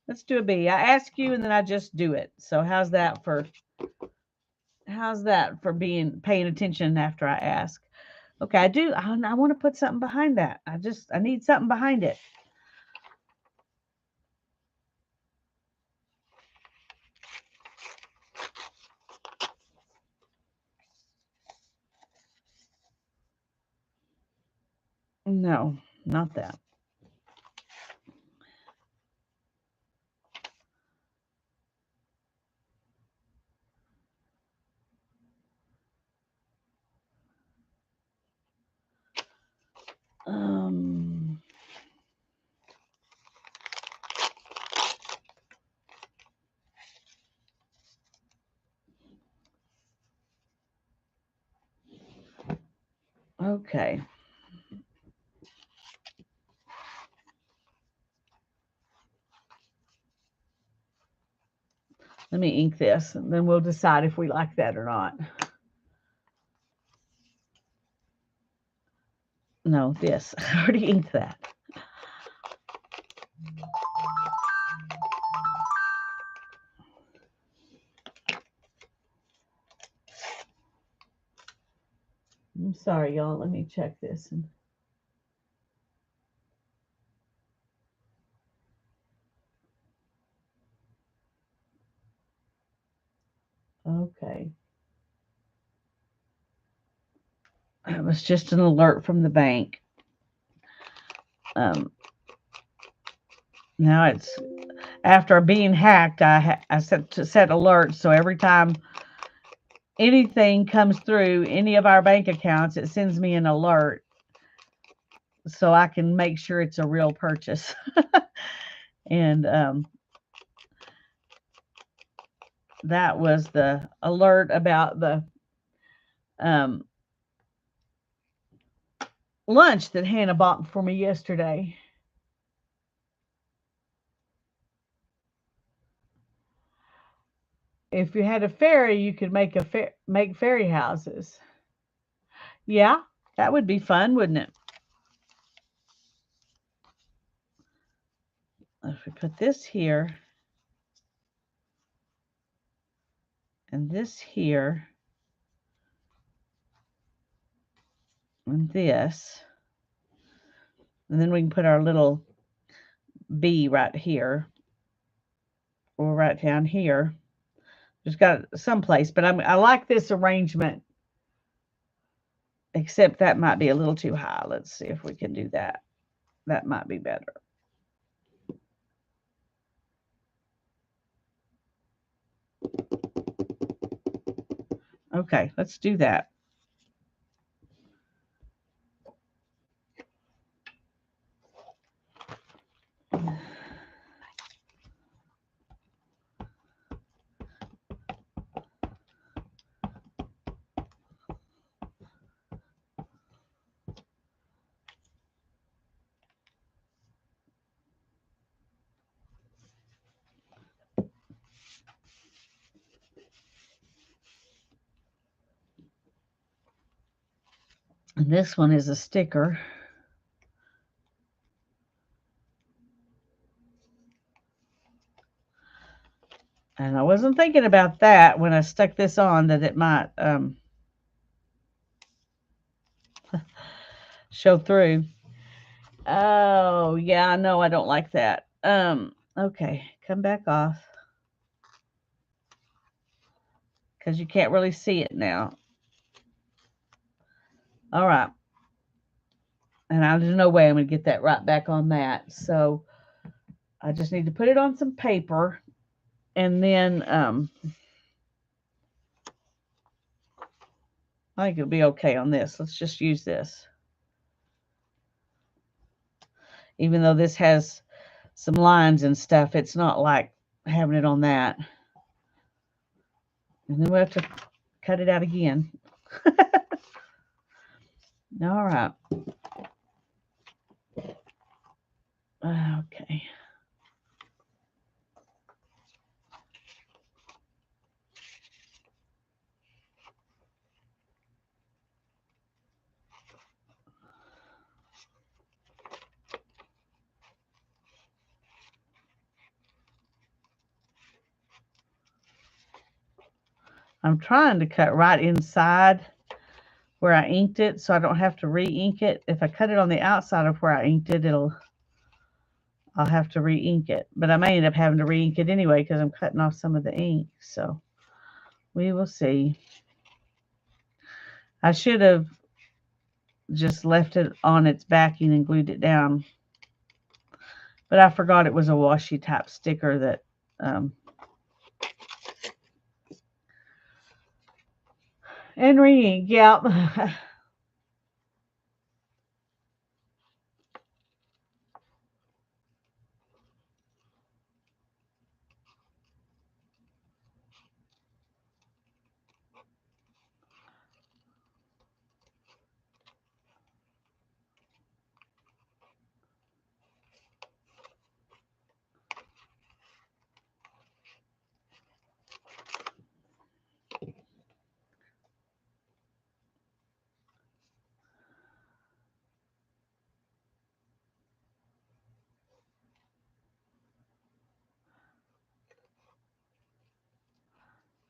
Speaker 1: Let's do a bee. I ask you and then I just do it. So how's that for paying attention after I ask? Okay, I want to put something behind that. I need something behind it. No, not that. Okay. Let me ink this, and then we'll decide if we like that or not. No, this. I already inked that. I'm sorry, y'all. Let me check this. Okay. It was just an alert from the bank. Now it's after being hacked. I set alerts, so every time anything comes through any of our bank accounts, it sends me an alert, so I can make sure it's a real purchase. And that was the alert about the lunch that Hannah bought for me yesterday. If you had a ferry, you could make fairy houses. Yeah, that would be fun, wouldn't it? If we put this here and this here, and this. And then we can put our little bee right here or right down here. Just got someplace, but I like this arrangement, except that might be a little too high. Let's see if we can do that. That might be better. Okay, let's do that. And this one is a sticker. And I wasn't thinking about that when I stuck this on, that it might show through. Oh, yeah, I know I don't like that. Okay, come back off. Because you can't really see it now. All right. And there's no way I'm going to get that right back on that. So I just need to put it on some paper. And then I think it'll be okay on this. Let's just use this. Even though this has some lines and stuff, it's not like having it on that. And then we'll have to cut it out again. All right. Okay. I'm trying to cut right inside where I inked it so I don't have to re-ink it. If I cut it on the outside of where I inked it, I'll have to re-ink it. But I may end up having to re-ink it anyway because I'm cutting off some of the ink. So we will see. I should have just left it on its backing and glued it down. But I forgot it was a washi type sticker that and re-ink, yeah.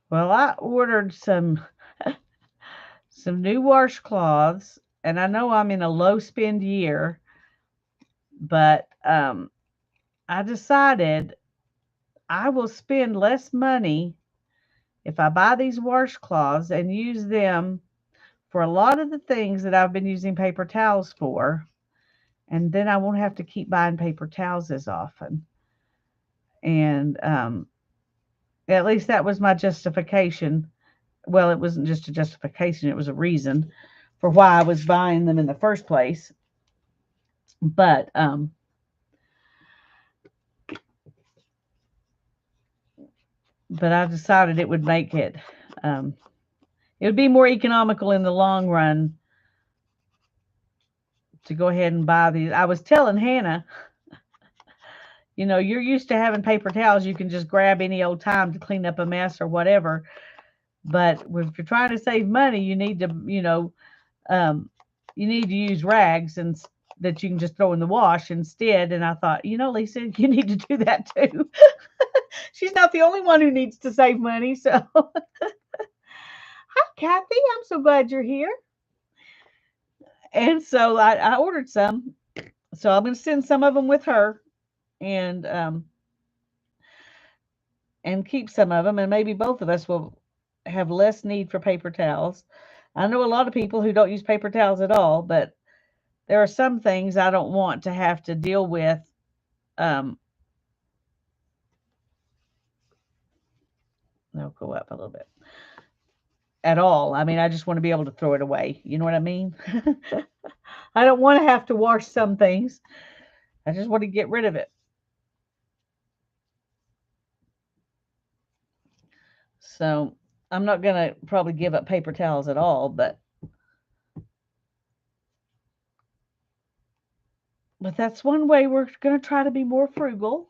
Speaker 1: Well, I ordered some new washcloths, and I know I'm in a low spend year, but I decided I will spend less money if I buy these washcloths and use them for a lot of the things that I've been using paper towels for, and then I won't have to keep buying paper towels as often. And at least that was my justification. Well, it wasn't just a justification, it was a reason for why I was buying them in the first place. But I decided it would make it would be more economical in the long run to go ahead and buy these. I was telling Hannah, you're used to having paper towels you can just grab any old time to clean up a mess or whatever. But if you're trying to save money, you need to, you need to use rags and that you can just throw in the wash instead. And I thought, Lisa, you need to do that too. She's not the only one who needs to save money. So, hi, Kathy. I'm so glad you're here.
Speaker 2: And so I ordered some. So I'm going to send some of them with her, and keep some of them, and maybe both of us will have less need for paper towels. I know a lot of people who don't use paper towels at all, but there are some things I don't want to have to deal with. Um, they'll go up a little bit at all. I mean, I just want to be able to throw it away. You know what I mean? I don't want to have to wash some things. I just want to get rid of it. So I'm not gonna probably give up paper towels at all, but that's one way we're gonna try to be more frugal.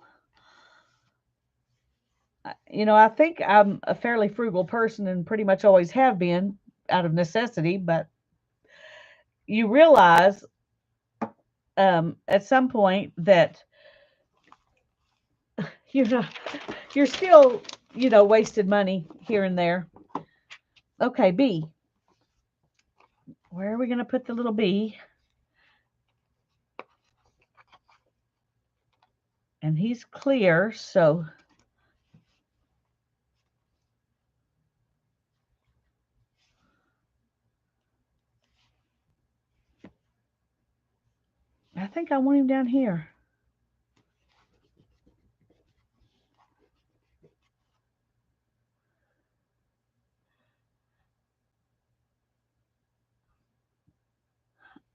Speaker 2: I think I'm a fairly frugal person and pretty much always have been out of necessity, but you realize at some point that you know you're still wasted money here and there. Okay, B. Where are we going to put the little B? And he's clear, so I think I want him down here.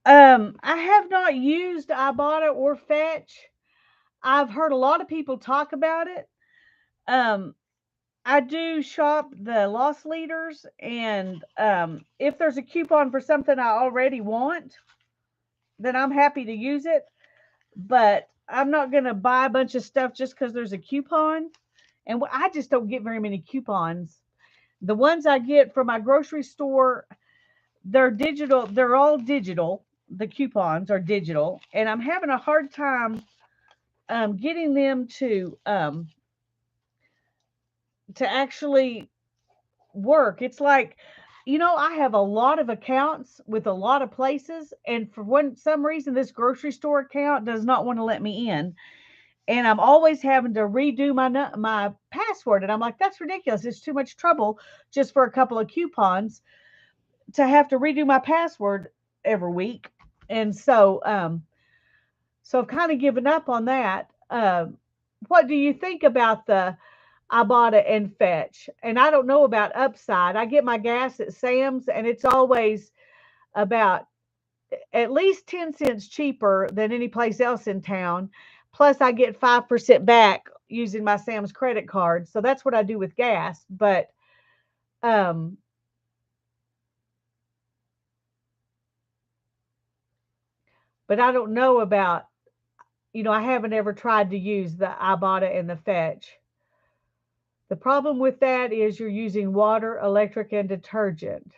Speaker 2: I have not used Ibotta or Fetch. I've heard a lot of people talk about it. Um, I do shop the loss leaders, and if there's a coupon for something I already want, then I'm happy to use it. But I'm not going to buy a bunch of stuff just because there's a coupon. And I just don't get very many coupons. The ones I get from my grocery store, they're digital. They're all digital. The coupons are digital, and I'm having a hard time getting them to actually work. It's like, I have a lot of accounts with a lot of places, and for some reason, this grocery store account does not want to let me in, and I'm always having to redo my password, and I'm like, that's ridiculous. It's too much trouble just for a couple of coupons to have to redo my password every week, and so I've kind of given up on that. What do you think about the Ibotta and Fetch? And I don't know about Upside. I get my gas at Sam's, and it's always about at least 10 cents cheaper than any place else in town. Plus, I get 5% back using my Sam's credit card. So that's what I do with gas. Um, but I don't know about, I haven't ever tried to use the Ibotta and the Fetch. The problem with that is you're using water, electric, and detergent.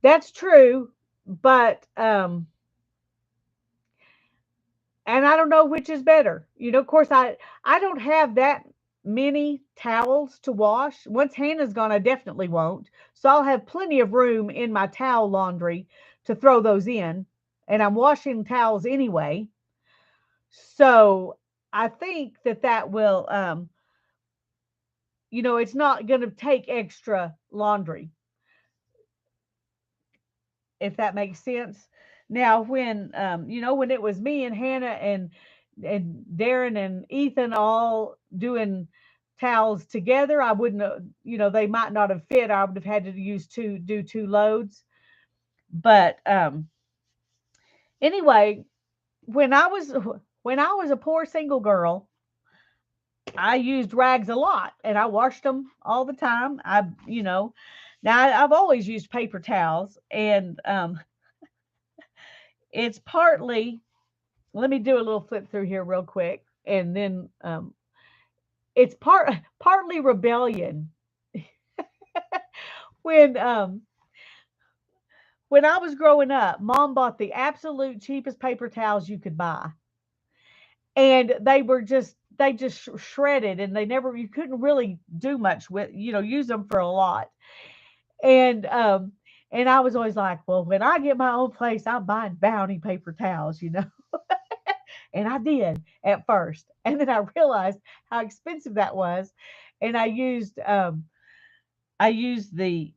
Speaker 2: That's true, but and I don't know which is better. Of course, I don't have that many towels to wash. Once Hannah's gone, I definitely won't. So I'll have plenty of room in my towel laundry to throw those in, and I'm washing towels anyway. So I think that will, it's not going to take extra laundry, if that makes sense. Now, when it was me and Hannah and Darren and Ethan all doing towels together, I wouldn't have, they might not have fit. I would have had to do two loads. But anyway, when I was when I was a poor single girl, I used rags a lot and I washed them all the time. Now I've always used paper towels, and it's partly, let me do a little flip through here real quick, and then it's partly rebellion. When um when I was growing up, Mom bought the absolute cheapest paper towels you could buy, and they just shredded, and you couldn't really do much with, use them for a lot. And And I was always like, well, when I get my own place, I'm buying Bounty paper towels, And I did at first. And then I realized how expensive that was. And I used the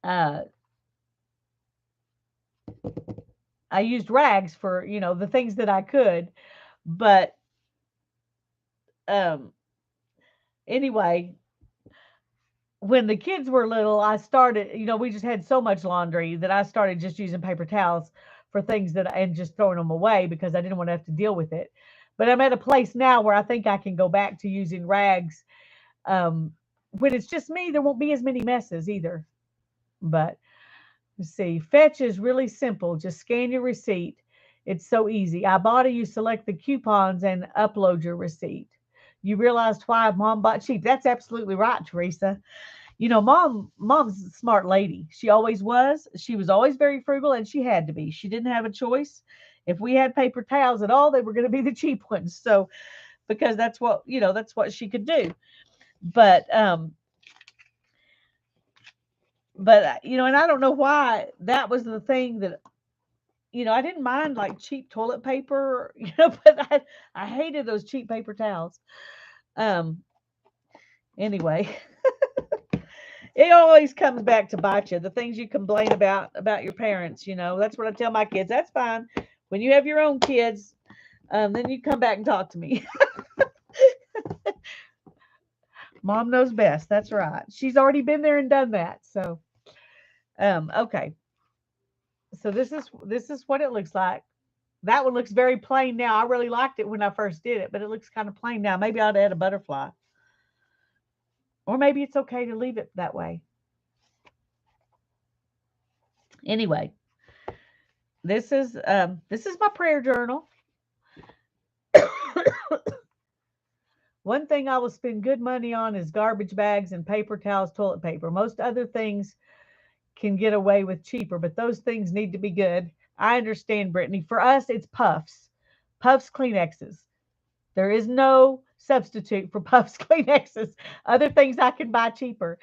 Speaker 2: uh I used rags for, the things that I could. But um anyway, when the kids were little, I started, we just had so much laundry that I started just using paper towels for things and just throwing them away because I didn't want to have to deal with it. But I'm at a place now where I think I can go back to using rags. Um, when it's just me, there won't be as many messes either. But let's see, Fetch is really simple. Just scan your receipt. It's so easy. Ibotta, you select the coupons and upload your receipt. You realized why mom bought cheap. That's absolutely right, Teresa. Mom's a smart lady. She always was. She was always very frugal, and she had to be. She didn't have a choice. If we had paper towels at all, they were going to be the cheap ones. So because that's what she could do. But and I don't know why that was the thing that I didn't mind like cheap toilet paper, but I hated those cheap paper towels. Um anyway, it always comes back to bite you. The things you complain about your parents, that's what I tell my kids. That's fine. When you have your own kids, then you come back and talk to me. Mom knows best. That's right. She's already been there and done that. So, okay. So this is what it looks like. That one looks very plain now. I really liked it when I first did it, but it looks kind of plain now. Maybe I ought to add a butterfly. Or maybe it's okay to leave it that way. Anyway, this is my prayer journal. One thing I will spend good money on is garbage bags and paper towels, toilet paper. Most other things can get away with cheaper, but those things need to be good. I understand, Brittany. For us, it's Puffs Kleenexes. There is no substitute for Puffs Kleenexes. Other things I can buy cheaper,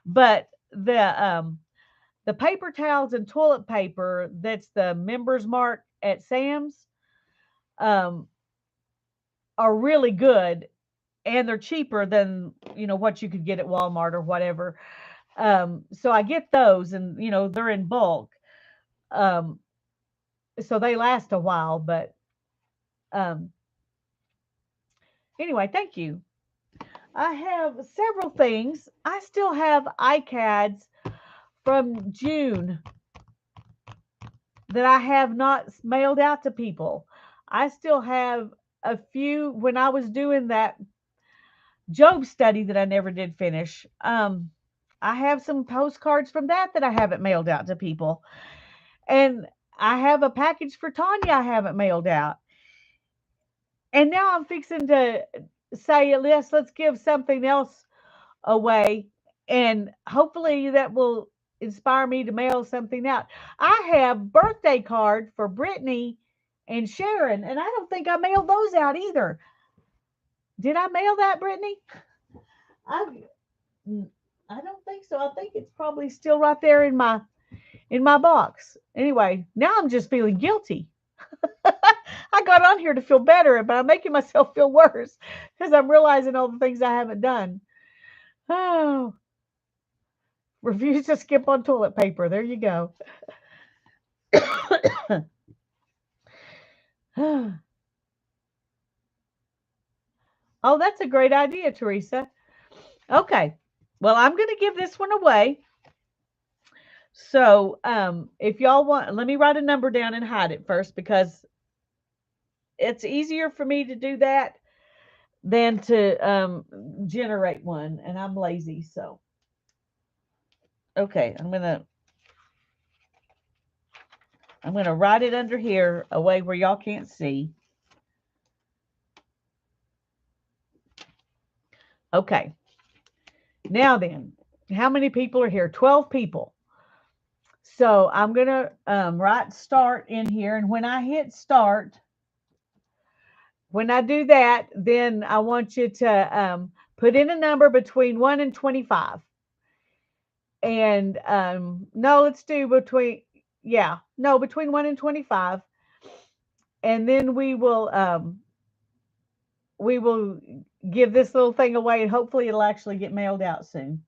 Speaker 2: but the paper towels and toilet paper that's the Members Mark at Sam's um, are really good, and they're cheaper than what you could get at Walmart or whatever. So I get those, and they're in bulk, um, so they last a while. But um, anyway, thank you. I have several things. I still have iCads from June that I have not mailed out to people. I still have a few when I was doing that Job study that I never did finish. I have some postcards from that I haven't mailed out to people. And I have a package for Tanya I haven't mailed out. And now I'm fixing to say, let's give something else away. And hopefully that will inspire me to mail something out. I have birthday card for Brittany and Sharon, and I don't think I mailed those out either. Did I mail that, Brittany? I I don't think so. I think it's probably still right there in my box. Anyway, now I'm just feeling guilty. I got on here to feel better, but I'm making myself feel worse because I'm realizing all the things I haven't done. Oh, refuse to skip on toilet paper. There you go. Oh, that's a great idea, Teresa. Okay. Well, I'm going to give this one away. So, if y'all want, let me write a number down and hide it first because it's easier for me to do that than to generate one, and I'm lazy. So, okay, I'm gonna write it under here, away where y'all can't see. Okay. Now then, how many people are here? 12 people. So I'm gonna write start in here, and when I hit start, when I do that, then I want you to put in a number between 1 and 25. And no, let's do between, yeah, no, between 1 and 25. And then we will give this little thing away, and hopefully it'll actually get mailed out soon.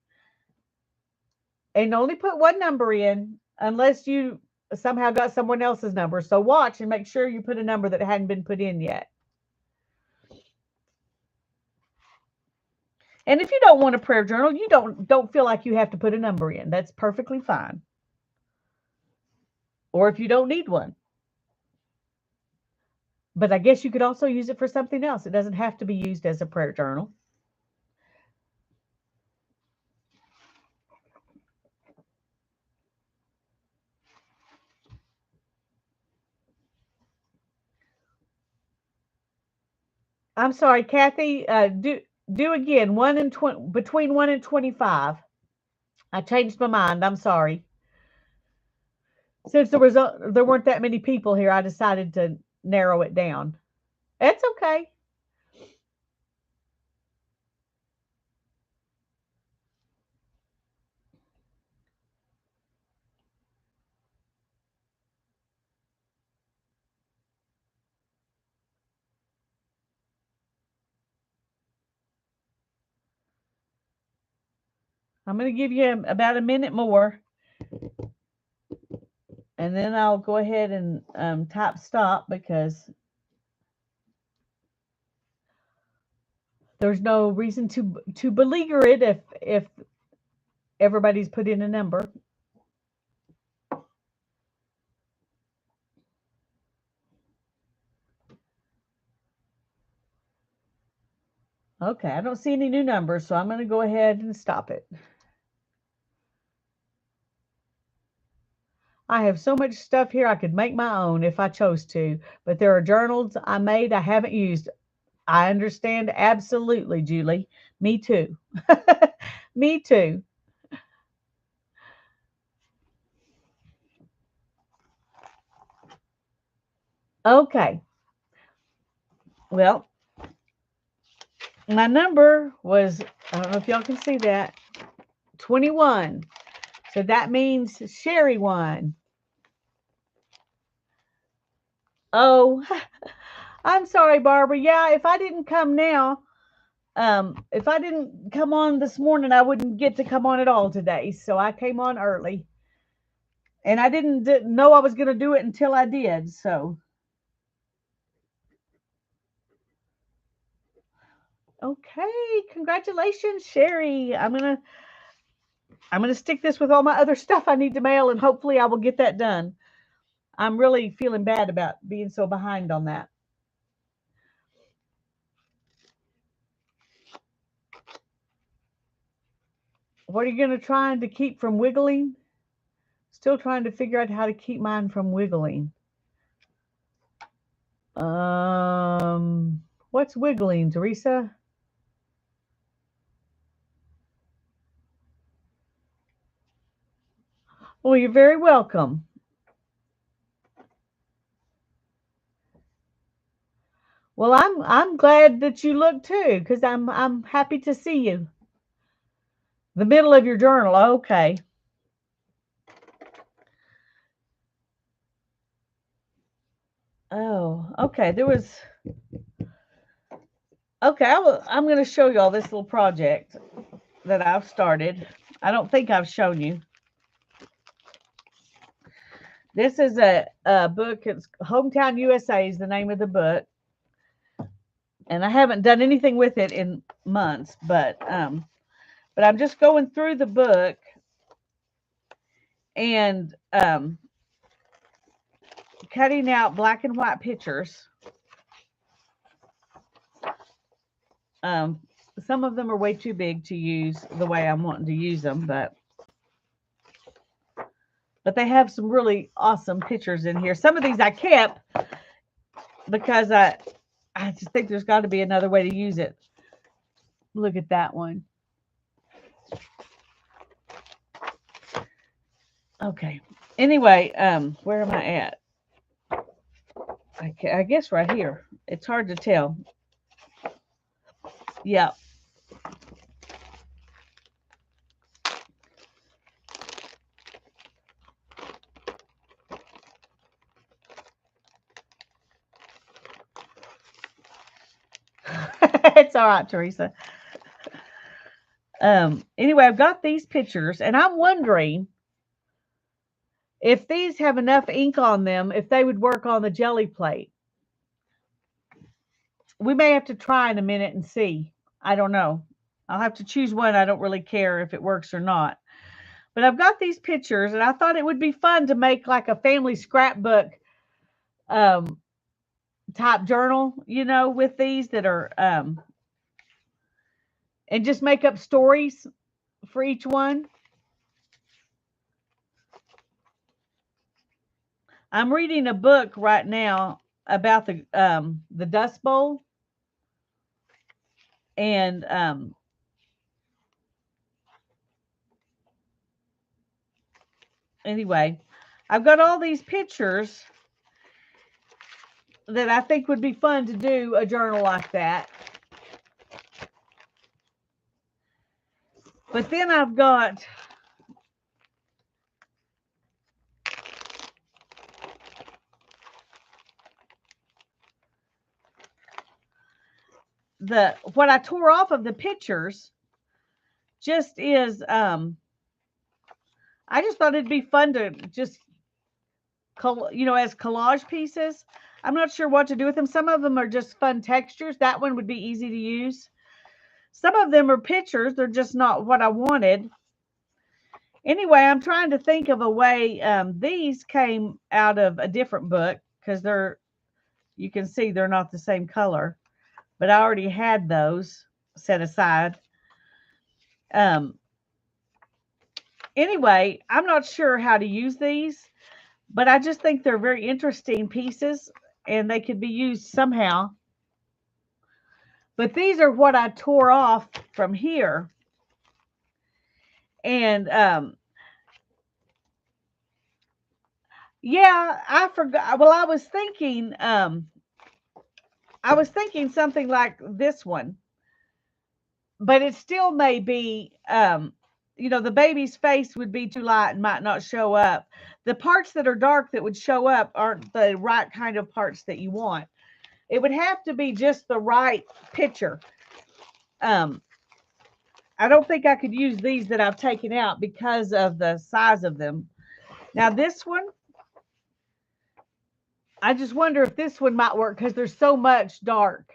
Speaker 2: And only put one number in unless you somehow got someone else's number. So watch and make sure you put a number that hadn't been put in yet. And if you don't want a prayer journal, you don't feel like you have to put a number in. That's perfectly fine. Or if you don't need one. But I guess you could also use it for something else. It doesn't have to be used as a prayer journal. I'm sorry, Kathy. Do again. Between 1 and 25. I changed my mind. I'm sorry. Since there weren't that many people here, I decided to narrow it down. That's okay. I'm going to give you about a minute more. And then I'll go ahead and type stop, because there's no reason to beleaguer it if everybody's put in a number. Okay, I don't see any new numbers, so I'm going to go ahead and stop it. I have so much stuff here I could make my own if I chose to, but there are journals I made I haven't used. I understand absolutely, Julie. Me too. Me too. Okay. Well, my number was, I don't know if y'all can see that, 21. So that means Sherry won. Oh, I'm sorry, Barbara. Yeah, if I didn't come now, if I didn't come on this morning, I wouldn't get to come on at all today. So I came on early. And I didn't know I was going to do it until I did. So, okay, congratulations, Sherry. I'm gonna stick this with all my other stuff I need to mail, and hopefully I will get that done. I'm really feeling bad about being so behind on that. What are you going to try to keep from wiggling? Still trying to figure out how to keep mine from wiggling. What's wiggling, Teresa? Well, you're very welcome. Well, I'm glad that you look too, because I'm happy to see you. The middle of your journal, okay. Oh, okay. Okay, I'm going to show you all this little project that I've started. I don't think I've shown you. This is a book. It's Hometown USA is the name of the book. And I haven't done anything with it in months, but I'm just going through the book and cutting out black and white pictures. Some of them are way too big to use the way I'm wanting to use them, but they have some really awesome pictures in here. Some of these I kept because I just think there's got to be another way to use it. Look at that one. Okay. Anyway, where am I at? I guess right here. It's hard to tell. Yeah. It's all right, Teresa. Anyway, I've got these pictures, and I'm wondering if these have enough ink on them, if they would work on the jelly plate. We may have to try in a minute and see. I don't know. I'll have to choose one. I don't really care if it works or not. But I've got these pictures, and I thought it would be fun to make like a family scrapbook um, type journal, with these that are, and just make up stories for each one. I'm reading a book right now about the Dust Bowl, and anyway, I've got all these pictures that I think would be fun to do a journal like that. But then I've got what I tore off of the pictures just is I just thought it'd be fun to just as collage pieces. I'm not sure what to do with them. Some of them are just fun textures. That one would be easy to use. Some of them are pictures. They're just not what I wanted. Anyway, I'm trying to think of a way. These came out of a different book because you can see they're not the same color, but I already had those set aside. Anyway, I'm not sure how to use these, but I just think they're very interesting pieces and they could be used somehow. But these are what I tore off from here. And yeah, I forgot. Well, I was thinking something like this one, but it still may be the baby's face would be too light and might not show up. The parts that are dark that would show up aren't the right kind of parts that you want. It would have to be just the right picture. I don't think I could use these that I've taken out because of the size of them. Now this one, I just wonder if this one might work because there's so much dark.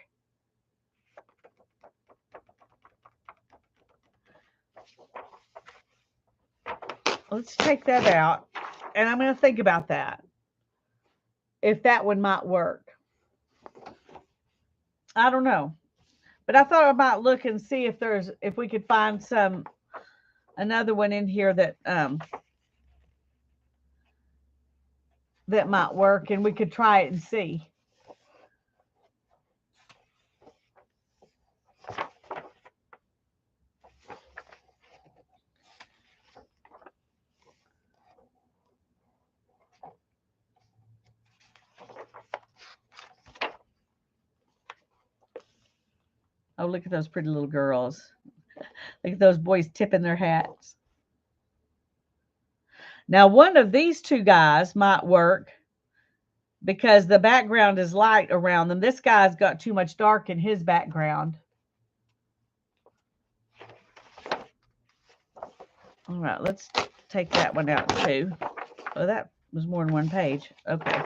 Speaker 2: Let's take that out. And I'm going to think about that. If that one might work. I don't know. But I thought I might look and see if we could find another one in here that that might work, and we could try it and see. Oh, look at those pretty little girls. Look at those boys tipping their hats. Now, one of these two guys might work because the background is light around them. This guy's got too much dark in his background. All right, let's take that one out too. Oh, that was more than one page. Okay.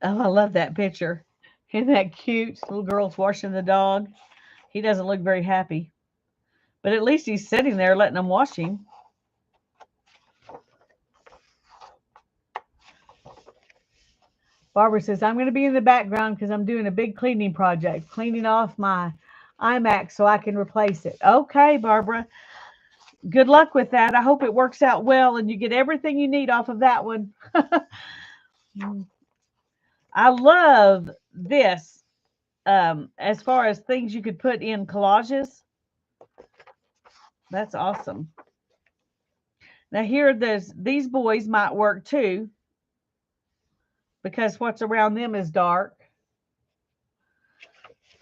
Speaker 2: Oh, I love that picture. Isn't that cute? Little girl's washing the dog. He doesn't look very happy. But at least he's sitting there letting them wash him. Barbara says, I'm going to be in the background because I'm doing a big cleaning project, cleaning off my iMac so I can replace it. Okay, Barbara. Good luck with that. I hope it works out well and you get everything you need off of that one. I love this as far as things you could put in collages. That's awesome. Now here, these boys might work too, because what's around them is dark.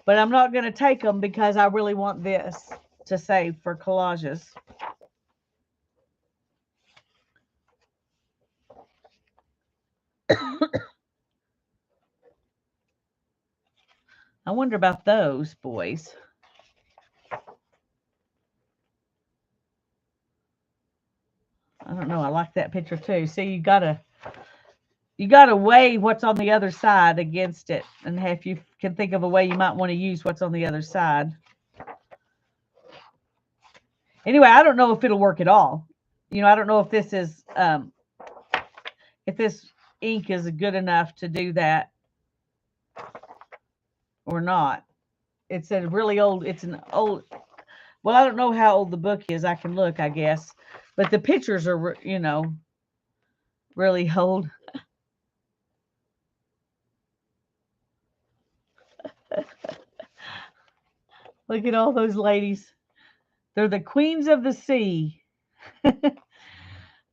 Speaker 2: But I'm not going to take them because I really want this to save for collages. I wonder about those boys. I don't know. I like that picture too. See, you gotta weigh what's on the other side against it, and if you can think of a way you might want to use what's on the other side. Anyway, I don't know if it'll work at all. You know, I don't know if this is if this ink is good enough to do that or not. It's a really old. It's an old. Well, I don't know how old the book is. I can look, I guess, but the pictures are, you know, really old. Look at all those ladies. They're the queens of the sea.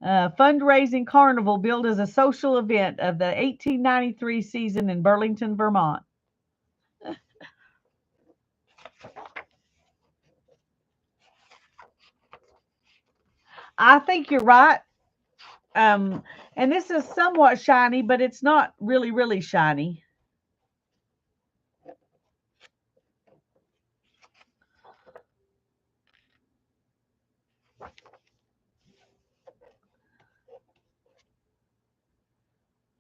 Speaker 2: Fundraising carnival billed as a social event of the 1893 season in Burlington, Vermont. I think you're right. And this is somewhat shiny, but it's not really, really shiny.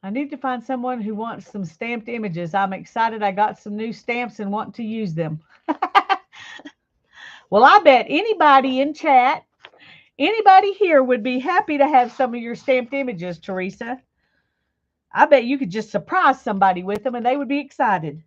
Speaker 2: I need to find someone who wants some stamped images. I'm excited I got some new stamps and want to use them. Well, I bet anybody in chat, anybody here would be happy to have some of your stamped images, Teresa. I bet you could just surprise somebody with them and they would be excited.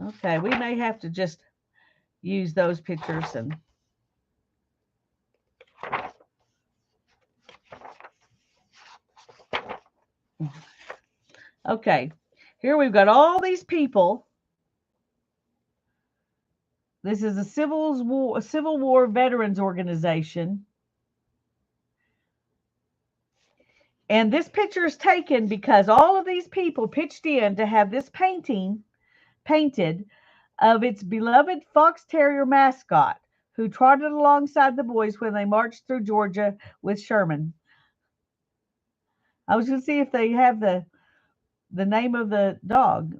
Speaker 2: Okay, we may have to just use those pictures and okay. Here we've got all these people. This is a Civil War veterans organization. And this picture is taken because all of these people pitched in to have this painting painted of its beloved fox terrier mascot who trotted alongside the boys when they marched through Georgia with Sherman. I was going to see if they have the name of the dog.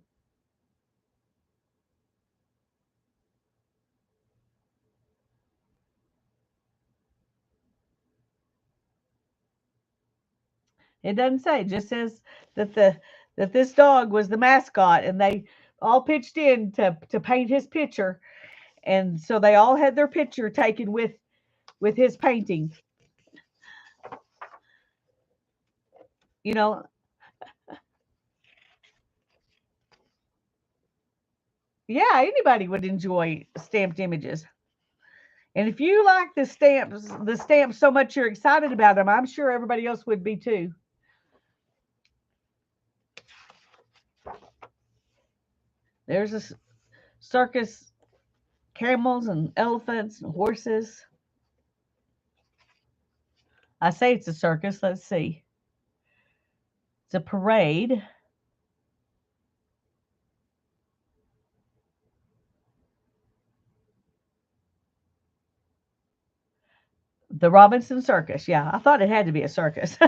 Speaker 2: It doesn't say. It just says that this dog was the mascot, and they all pitched in to paint his picture, and so they all had their picture taken with his painting. You know, yeah, anybody would enjoy stamped images. And if you like the stamps so much you're excited about them, I'm sure everybody else would be too. There's a circus, camels and elephants and horses. I say it's a circus. Let's see. It's a parade. The Robinson Circus. Yeah, I thought it had to be a circus.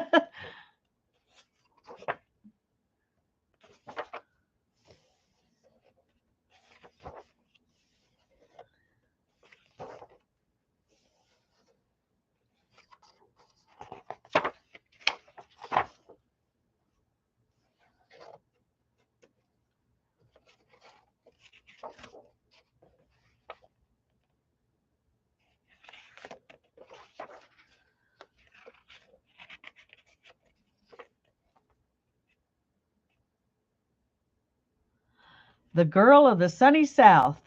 Speaker 2: The Girl of the Sunny South.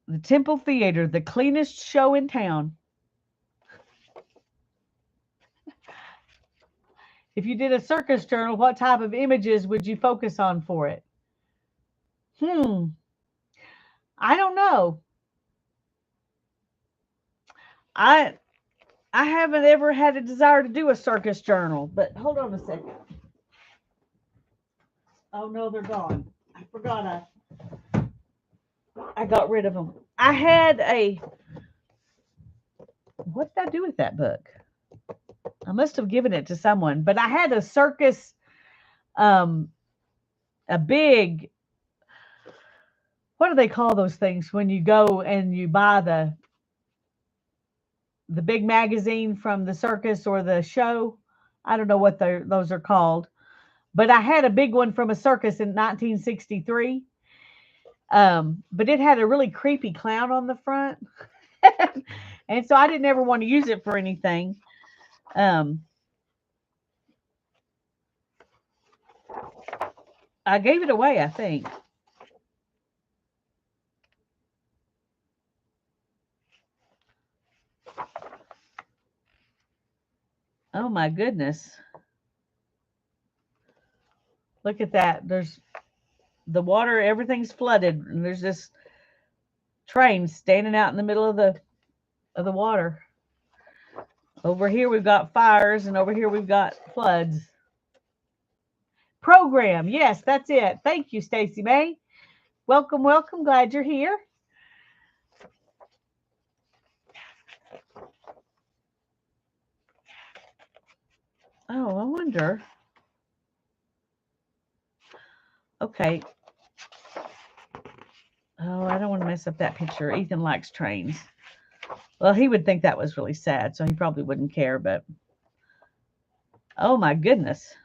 Speaker 2: The Temple Theater, the cleanest show in town. If you did a circus journal, what type of images would you focus on for it? I don't know. I I haven't ever had a desire to do a circus journal, but hold on a second. Oh no, they're gone. I forgot I got rid of them. I had a what did I do with that book? I must have given it to someone, but I had a circus a big what do they call those things when you go and you buy the big magazine from the circus or the show? I don't know what those are called, but I had a big one from a circus in 1963. But it had a really creepy clown on the front. And so I didn't ever want to use it for anything. I gave it away, I think. Oh my goodness. Look at that. There's the water, everything's flooded, and there's this train standing out in the middle of the water. Over here we've got fires, and over here we've got floods. Program, yes, that's it. Thank you, Stacy May. Welcome, welcome. Glad you're here. Oh, I wonder. Okay. Oh, I don't want to mess up that picture. Ethan likes trains. Well, he would think that was really sad, so he probably wouldn't care, but oh my goodness.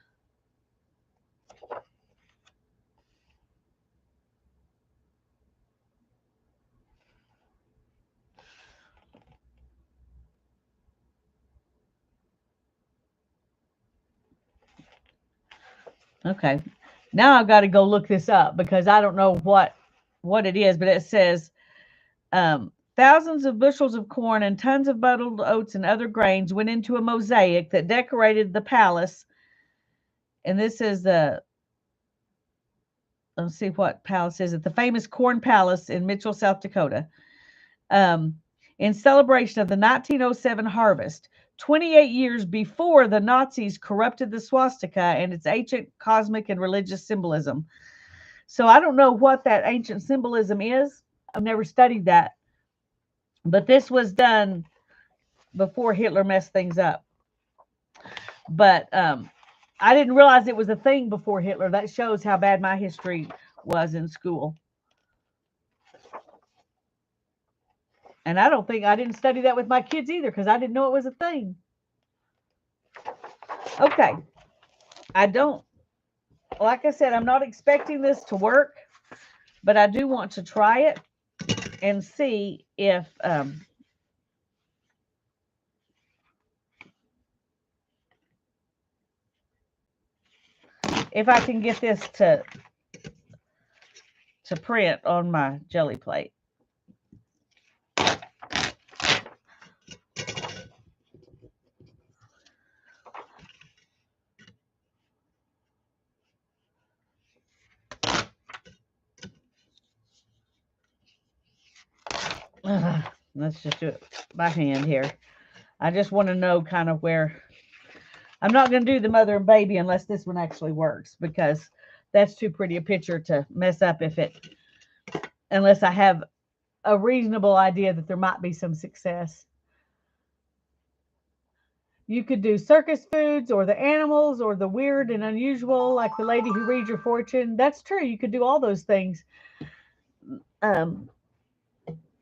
Speaker 2: Okay. Now I've got to go look this up because I don't know what it is, but it says thousands of bushels of corn and tons of bundled oats and other grains went into a mosaic that decorated the palace. And this is let's see what palace is it, the famous Corn Palace in Mitchell, South Dakota, in celebration of the 1907 harvest, 28 years before the Nazis corrupted the swastika and its ancient cosmic and religious symbolism. So I don't know what that ancient symbolism is. I've never studied that. But this was done before Hitler messed things up. But I didn't realize it was a thing before Hitler. That shows how bad my history was in school. And I don't think I didn't study that with my kids either because I didn't know it was a thing. Okay. I don't, like I said, I'm not expecting this to work, but I do want to try it and see if I can get this to print on my jelly plate. Let's just do it by hand here. I just want to know kind of where. I'm not going to do the mother and baby unless this one actually works because that's too pretty a picture to mess up unless I have a reasonable idea that there might be some success. You could do circus foods or the animals or the weird and unusual, like the lady who reads your fortune. That's true. You could do all those things.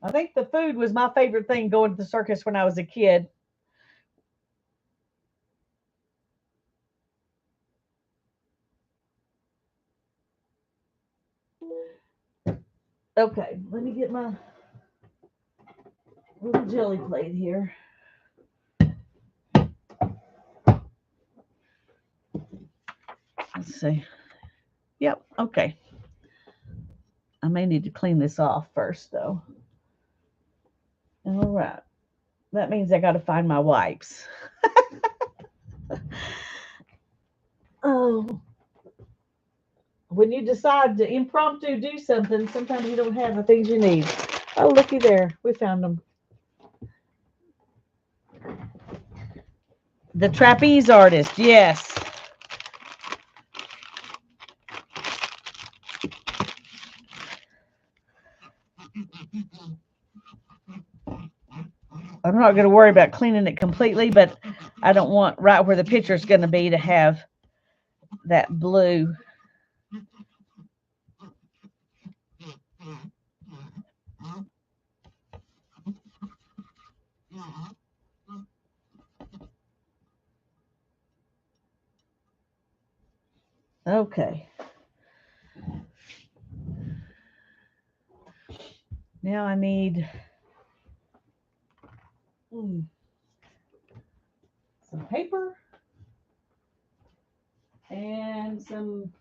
Speaker 2: I think the food was my favorite thing going to the circus when I was a kid. Okay, let me get my little jelly plate here. Let's see. Yep, okay. I may need to clean this off first, though. All right. That means I got to find my wipes. when you decide to impromptu do something, sometimes you don't have the things you need. Oh, looky there. We found them. The trapeze artist, yes. I'm not going to worry about cleaning it completely, but I don't want right where the picture is going to be to have that blue. Okay. Now I need some paper and some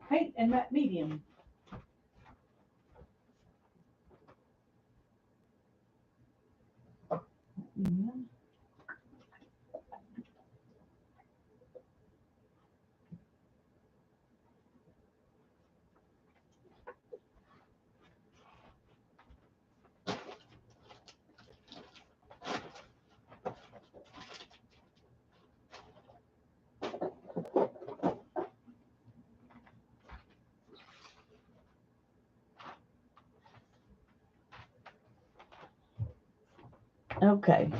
Speaker 2: paint and matte medium. Okay.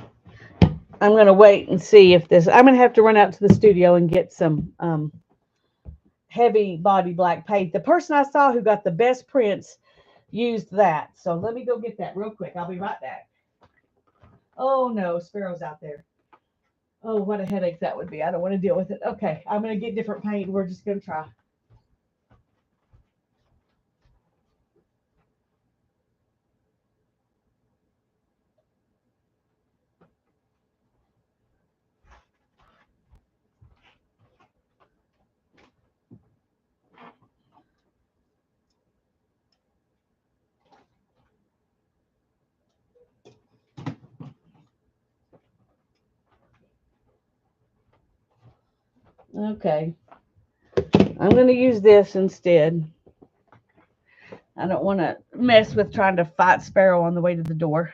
Speaker 2: I'm going to wait and see if this, I'm going to have to run out to the studio and get some heavy body black paint. The person I saw who got the best prints used that. So let me go get that real quick. I'll be right back. Oh no, Sparrow's out there. Oh, what a headache that would be. I don't want to deal with it. Okay, I'm going to get different paint. We're just going to try. Okay. I'm going to use this instead. I don't want to mess with trying to fight Sparrow on the way to the door.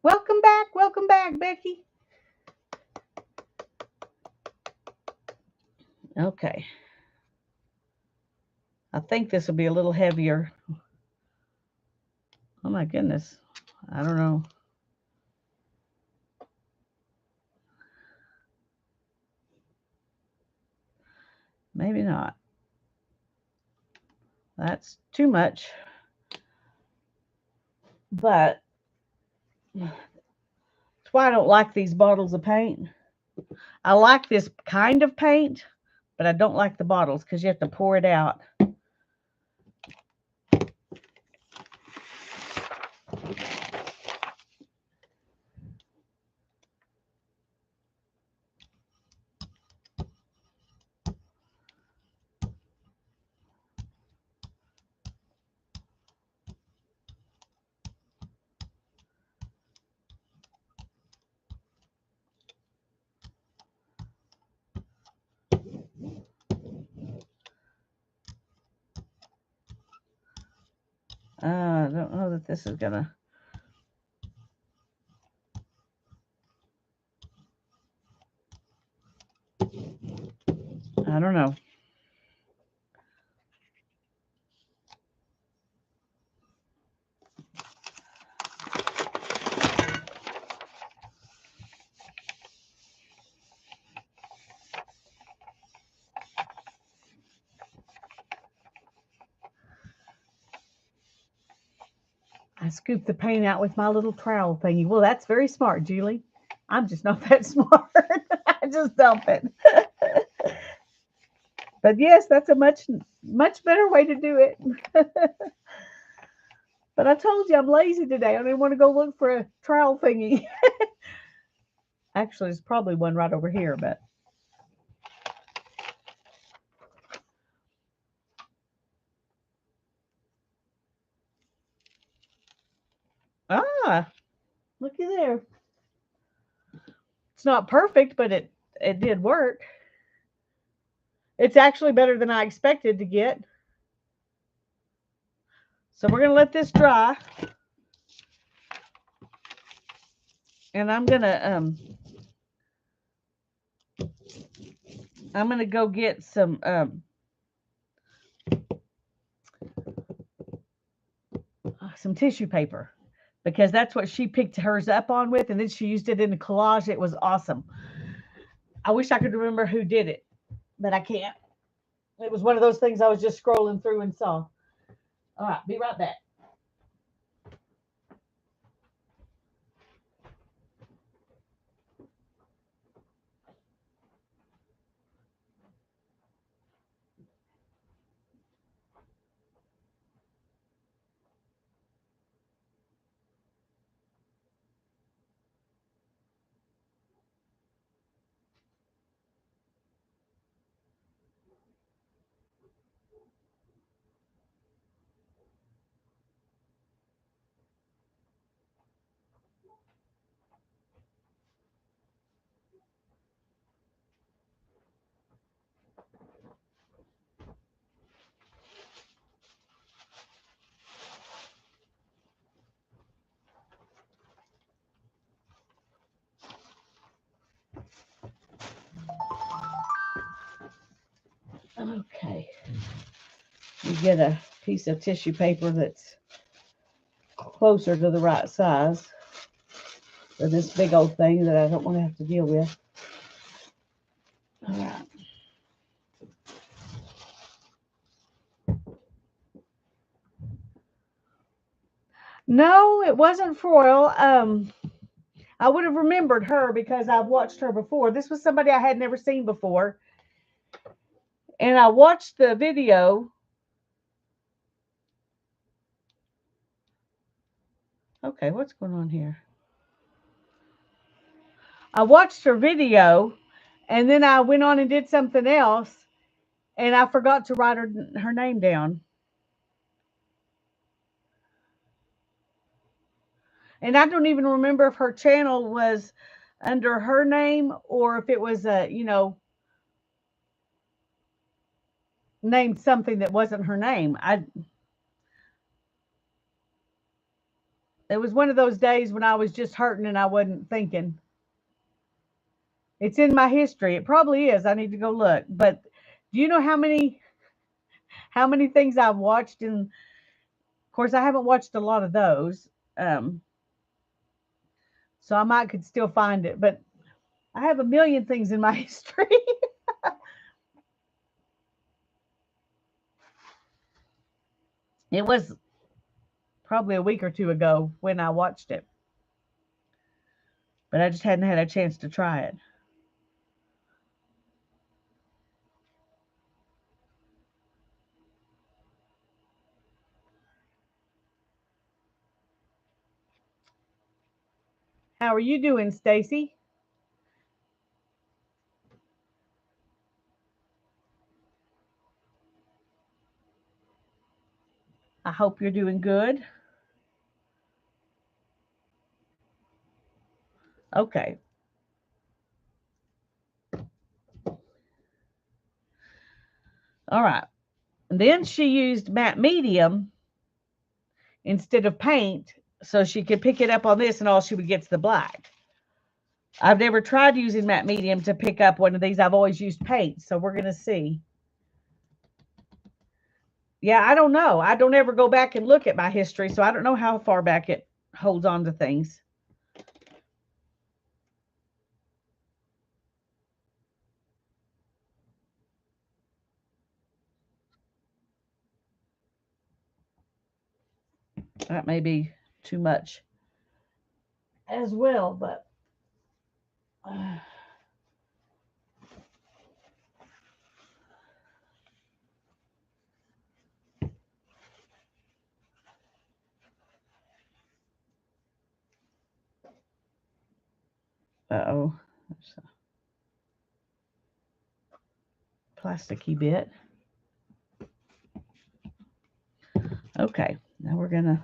Speaker 2: Welcome back, Becky. Okay. I think this will be a little heavier. Oh my goodness. I don't know. Maybe not. That's too much. But that's why I don't like these bottles of paint. I like this kind of paint, but I don't like the bottles because you have to pour it out. I don't know that this is gonna. I don't know. I scooped the paint out with my little trowel thingy. Well, that's very smart, Julie. I'm just not that smart. I just dump it. But yes, that's a much better way to do it. But I told you I'm lazy today. I didn't want to go look for a trowel thingy. Actually, there's probably one right over here, but looky there. It's not perfect, but it did work. It's actually better than I expected to get. So we're going to let this dry. And I'm going to go get some tissue paper, because that's what she picked hers up on with, and then she used it in a collage. It was awesome. I wish I could remember who did it, but I can't. It was one of those things I was just scrolling through and saw. All right, be right back. Okay. You get a piece of tissue paper that's closer to the right size for this big old thing that I don't want to have to deal with. All right. No, it wasn't foil. I would have remembered her because I've watched her before. This was somebody I had never seen before. And I watched the video. Okay, what's going on here? I watched her video, and then I went on and did something else, and I forgot to write her name down. And I don't even remember if her channel was under her name or if it was named something that wasn't her name. It was one of those days when I was just hurting and I wasn't thinking. It's in my history. It probably is. I need to go look. But do you know how many things I've watched? And of course, I haven't watched a lot of those. So I might could still find it, but I have a million things in my history. It was probably a week or two ago when I watched it, but I just hadn't had a chance to try it. How are you doing, Stacy? I hope you're doing good. Okay. All right. And then she used matte medium instead of paint so she could pick it up on this and all she would get is the black. I've never tried using matte medium to pick up one of these. I've always used paint, so we're going to see. Yeah, I don't know. I don't ever go back and look at my history, so I don't know how far back it holds on to things. That may be too much as well, but uh-oh. There's a plasticky bit. Okay, now we're going to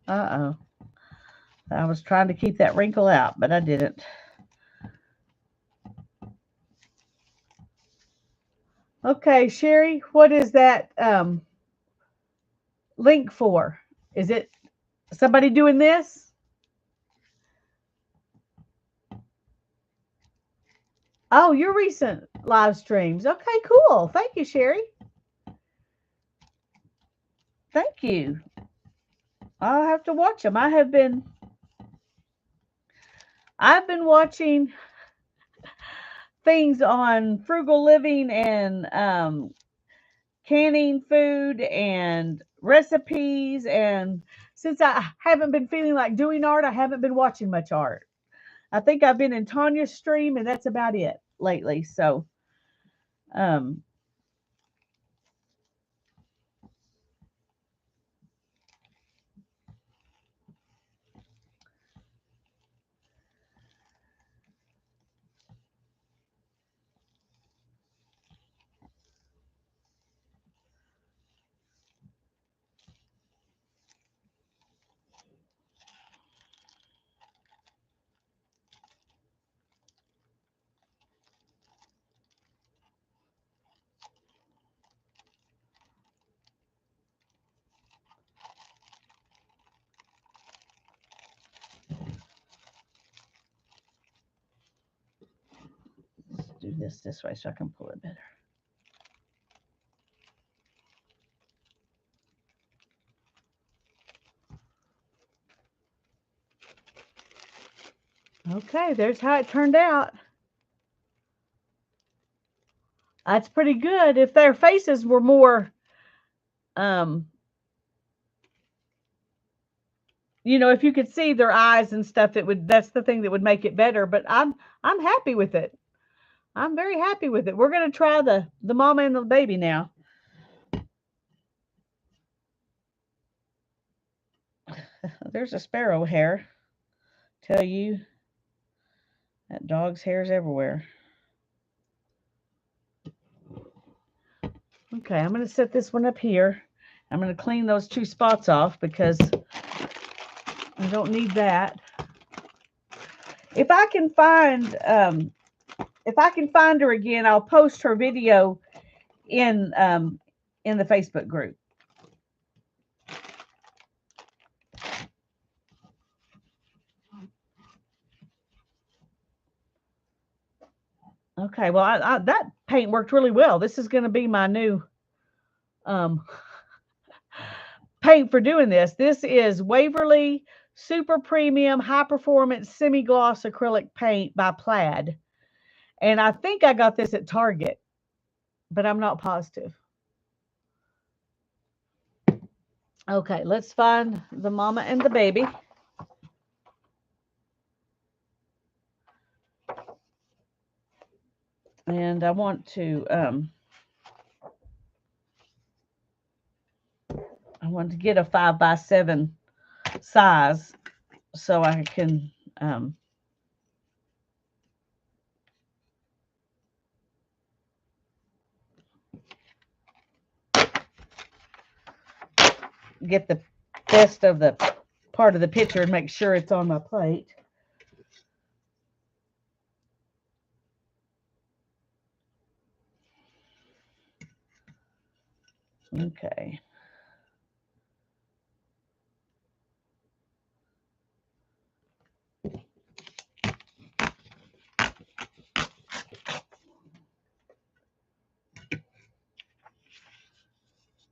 Speaker 2: Uh-oh. I was trying to keep that wrinkle out, but I didn't. Okay, Sherry, what is that link for? Is it somebody doing this? Oh, your recent live streams. Okay, cool. Thank you, Sherry. Thank you. I'll have to watch them. I've been watching things on frugal living and canning food and recipes, and since I haven't been feeling like doing art, I haven't been watching much art. I think I've been in Tanya's stream and that's about it lately. So um let's do this way so I can pull it better. Okay, there's how it turned out. That's pretty good. If their faces were more um if you could see their eyes and stuff, that's the thing that would make it better, but I'm happy with it. I'm very happy with it. We're going to try the mama and the baby now. There's a sparrow hair. Tell you that dog's hair's everywhere. Okay, I'm going to set this one up here. I'm going to clean those two spots off because I don't need that. If I can find her again, I'll post her video in the Facebook group. Okay, well, that paint worked really well. This is going to be my new paint for doing this. This is Waverly Super Premium High Performance Semi-Gloss Acrylic Paint by Plaid. And I think I got this at Target, but I'm not positive. Okay, let's find the mama and the baby. And I want to get a 5x7 size so I can get the best of the part of the picture and make sure it's on my plate. Okay.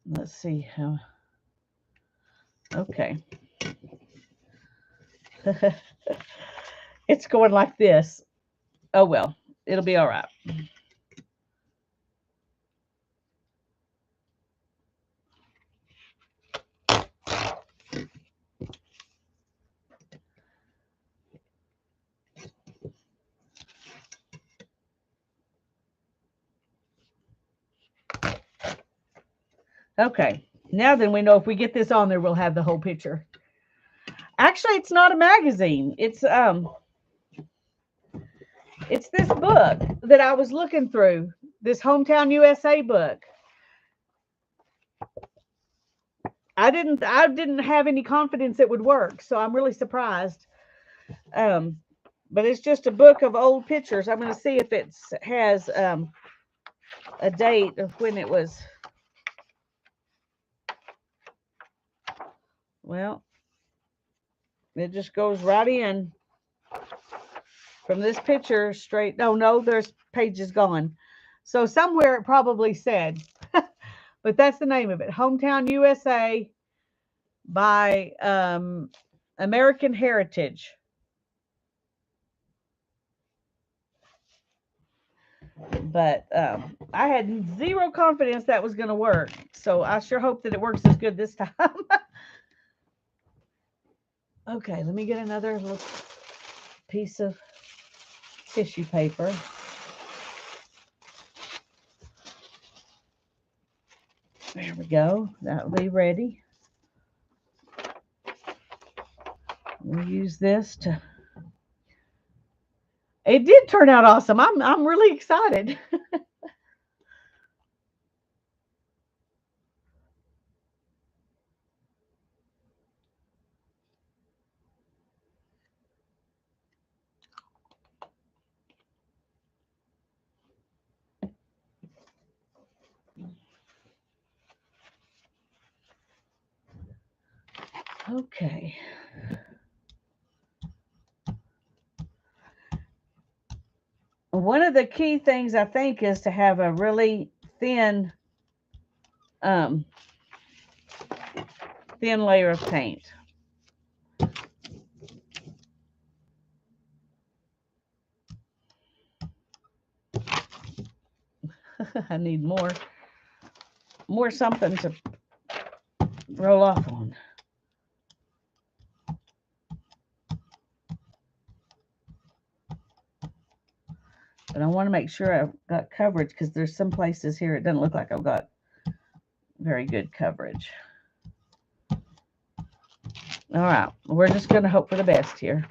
Speaker 2: Let's see how. Okay. It's going like this. Oh, well, it'll be all right. Okay. Now then we know if we get this on there, we'll have the whole picture. Actually, it's not a magazine. It's this book that I was looking through, this Hometown USA book. I didn't have any confidence it would work, so I'm really surprised. But it's just a book of old pictures. I'm going to see if it has a date of when it was. Well, it just goes right in from this picture straight. Oh no, there's pages gone. So somewhere it probably said, but that's the name of it. Hometown USA by American Heritage. But I had zero confidence that was going to work. So I sure hope that it works as good this time. Okay, let me get another little piece of tissue paper. There we go. That'll be ready. We'll use this to. It did turn out awesome. I'm really excited. Okay. One of the key things I think is to have a really thin um, thin layer of paint. I need more something to roll off on. But I want to make sure I've got coverage because there's some places here it doesn't look like I've got very good coverage. All right, we're just going to hope for the best here.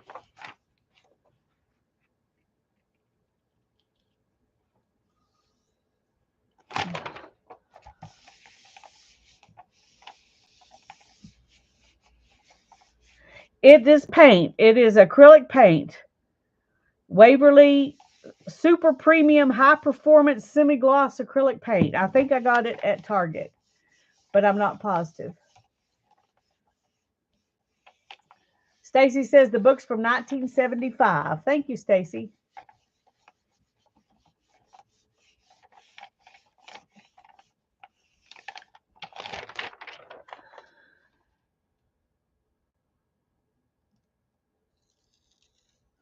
Speaker 2: It is paint. It is acrylic paint. Waverly Super Premium High Performance Semi-Gloss Acrylic Paint. I think I got it at Target, but I'm not positive. Stacy says the book's from 1975. Thank you, Stacy.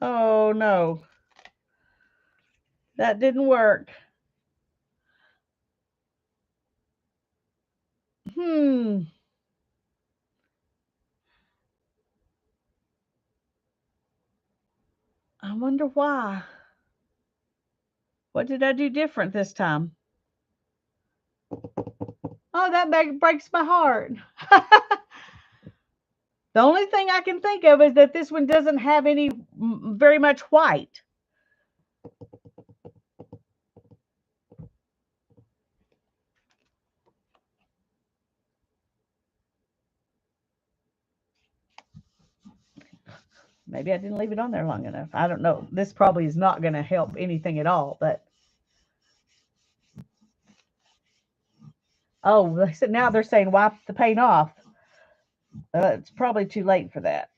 Speaker 2: Oh, no. That didn't work. I wonder why. What did I do different this time? Oh, that breaks my heart. The only thing I can think of is that this one doesn't have any very much white. Maybe I didn't leave it on there long enough. I don't know. This probably is not going to help anything at all, but. Oh, they said now they're saying wipe the paint off. It's probably too late for that.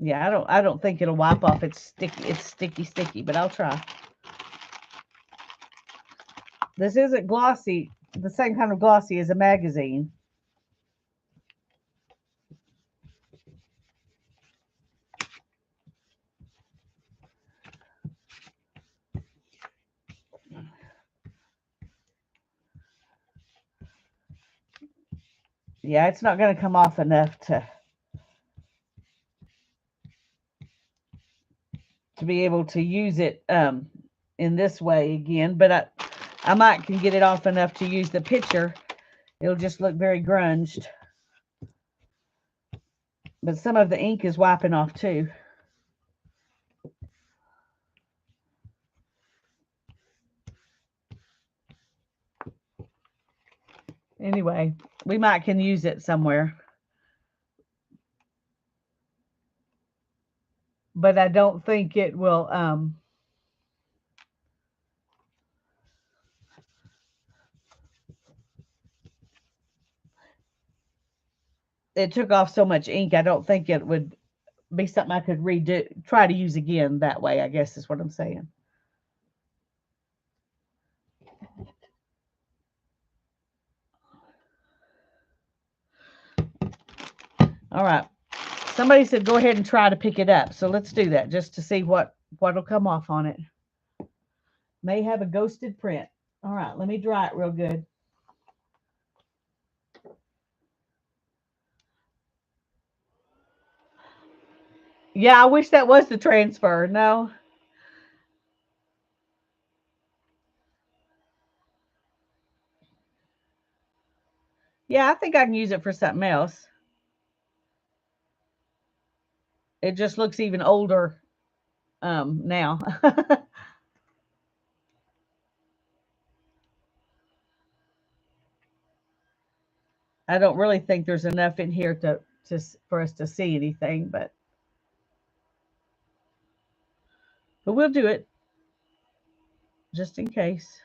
Speaker 2: Yeah, I don't think it'll wipe off. It's sticky, but I'll try. This isn't glossy, the same kind of glossy as a magazine. Yeah, it's not going to come off enough to be able to use it in this way again, but I might can get it off enough to use the picture. It'll just look very grunged. But some of the ink is wiping off too. Anyway, we might can use it somewhere. But I don't think it will it took off so much ink. I don't think it would be something I could try to use again that way, I guess is what I'm saying. All right. Somebody said go ahead and try to pick it up. So let's do that just to see what'll come off on it. May have a ghosted print. All right, let me dry it real good. Yeah, I wish that was the transfer. No. Yeah, I think I can use it for something else. It just looks even older now. I don't really think there's enough in here to for us to see anything, but we'll do it just in case.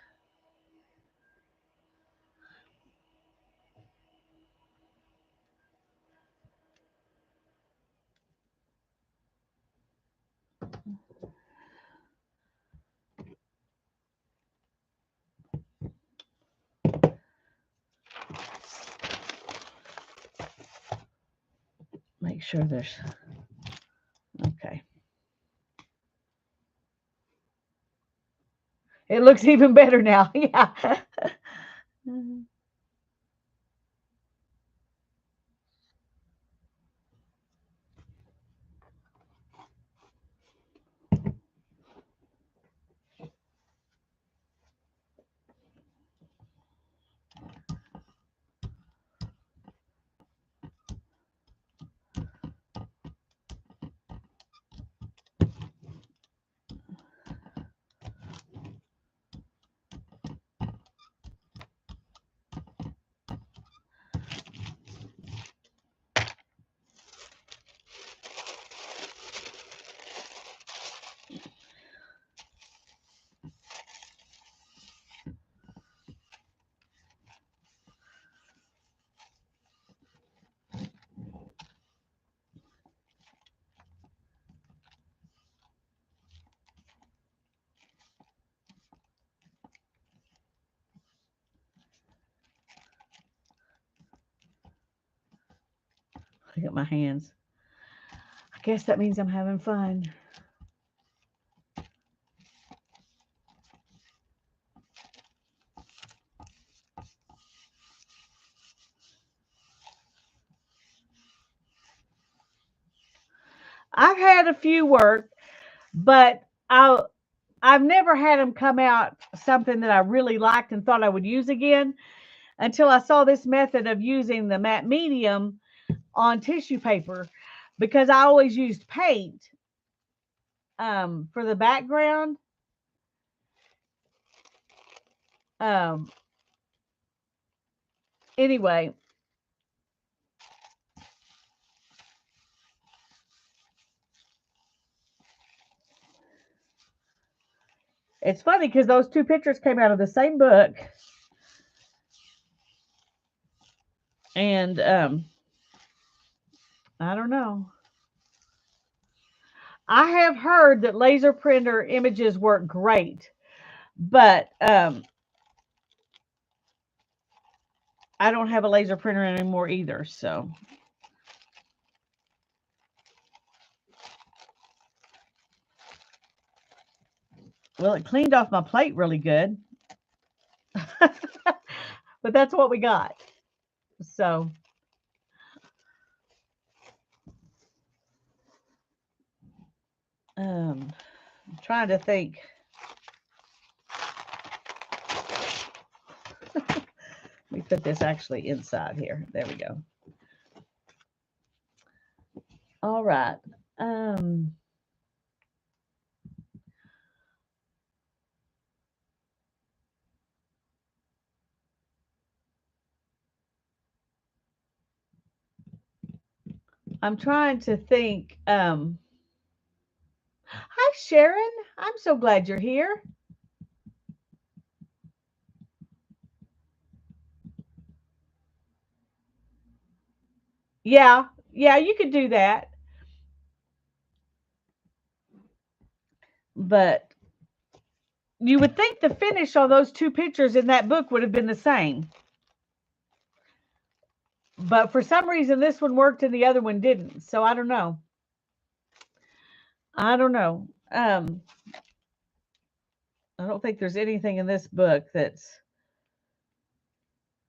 Speaker 2: Make sure there's okay. It looks even better now. Yeah. Look at my hands. I guess that means I'm having fun. I've had a few work, but I've never had them come out something that I really liked and thought I would use again until I saw this method of using the matte medium on tissue paper, because I always used paint for the background. Um, anyway, it's funny because those two pictures came out of the same book. And I don't know. I have heard that laser printer images work great, but I don't have a laser printer anymore either. So, well, it cleaned off my plate really good, but that's what we got. So, I'm trying to think. Let me put this actually inside here. There we go. All right. I'm trying to think. Hi, Sharon. I'm so glad you're here. Yeah, yeah, you could do that. But you would think the finish on those two pictures in that book would have been the same. But for some reason, this one worked and the other one didn't. So I don't know. I don't know. I don't think there's anything in this book that's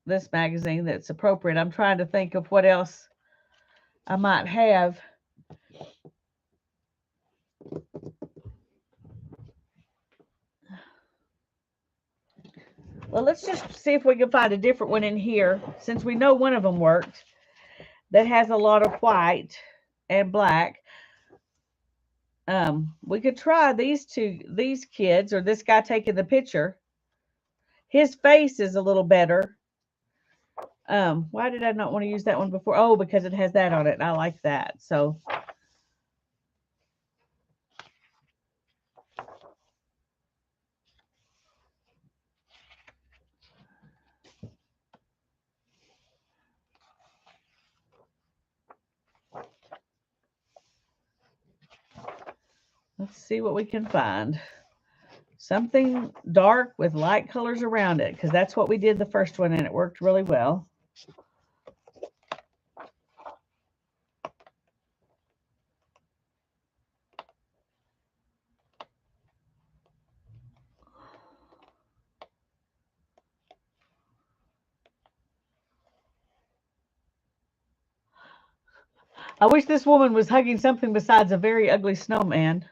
Speaker 2: this magazine that's appropriate. I'm trying to think of what else I might have. Well, let's just see if we can find a different one in here since we know one of them worked that has a lot of white and black. We could try these kids or this guy taking the picture. His face is a little better. Why did I not want to use that one before? Oh, because it has that on it. And I like that. So let's see what we can find. Something dark with light colors around it, because that's what we did the first one and it worked really well. I wish this woman was hugging something besides a very ugly snowman.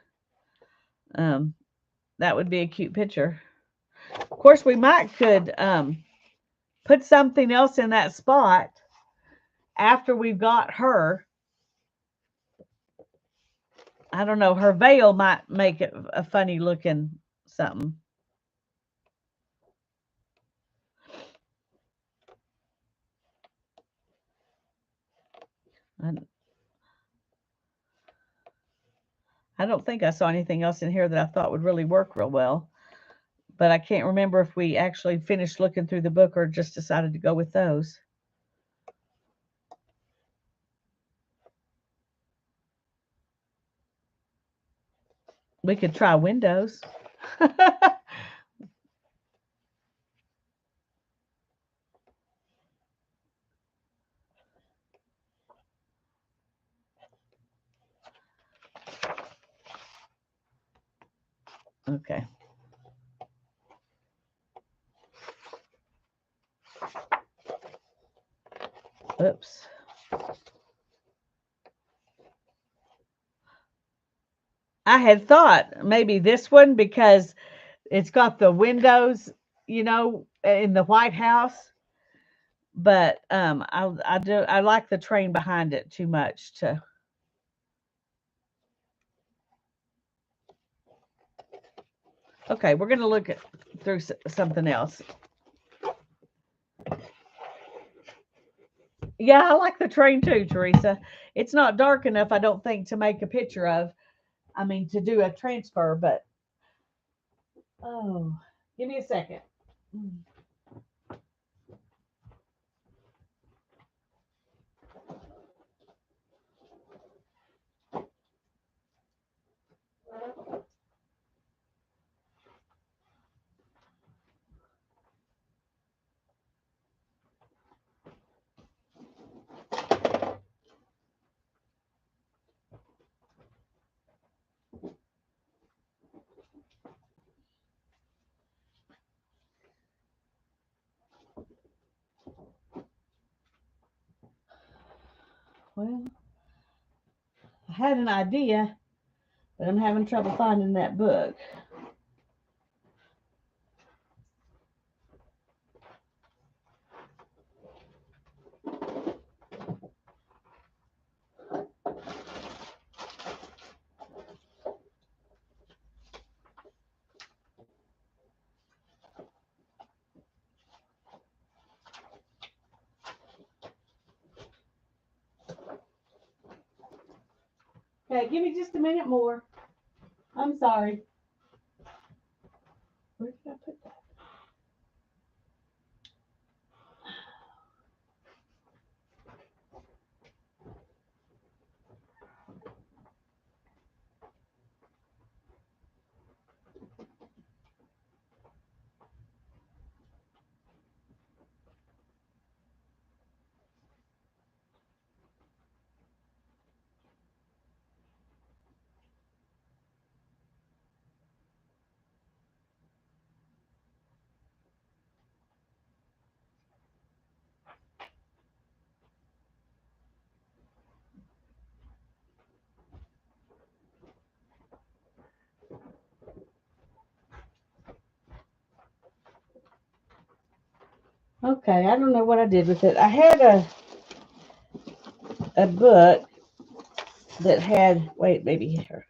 Speaker 2: Um, that would be a cute picture. Of course, we might could put something else in that spot after we've got her. I don't know. Her veil might make it a funny looking something. I, I don't think I saw anything else in here that I thought would really work real well. But I can't remember if we actually finished looking through the book or just decided to go with those. We could try windows. Okay. Oops. I had thought maybe this one because it's got the windows, in the White House. But I like the train behind it too much to. Okay, we're gonna look at through something else. Yeah, I like the train too, Teresa. It's not dark enough, I don't think, to make a picture of. I mean, to do a transfer, but oh, give me a second. Mm. Well, I had an idea, but I'm having trouble finding that book.
Speaker 1: Okay, give me just a minute more. I'm sorry. Where did I put that? Okay, I don't know what I did with it. I had a book that had, wait, maybe here.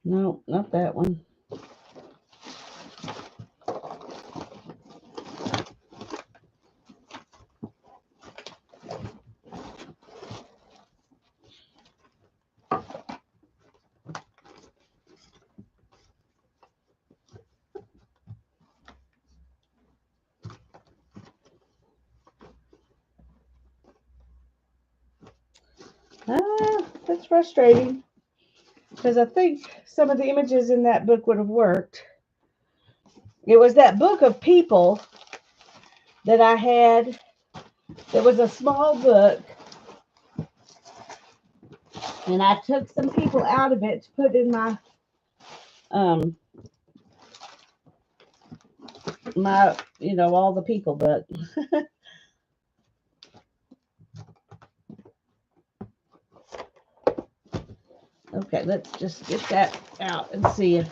Speaker 1: No, not that one. That's frustrating because I think some of the images in that book would have worked. It was that book of people that I had. It was a small book, and I took some people out of it to put in my all the people book. Okay, let's just get that out and see if.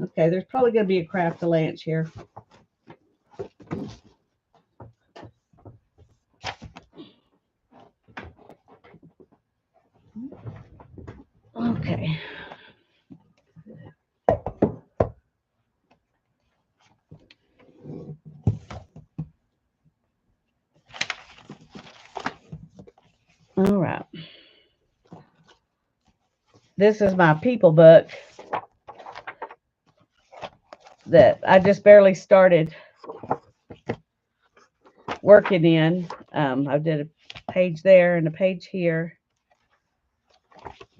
Speaker 1: Okay, there's probably going to be a Craft-A-Lanch here. Okay. All right. This is my people book that I just barely started working in. I did a page there and a page here.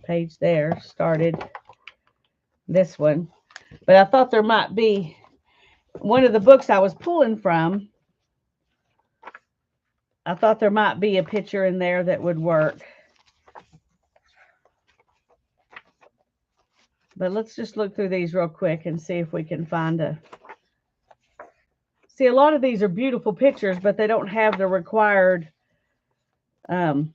Speaker 1: Page there, started this one. But I thought there might be one of the books I was pulling from. I thought there might be a picture in there that would work. But let's just look through these real quick and see if we can find a... See, a lot of these are beautiful pictures, but they don't have the required dark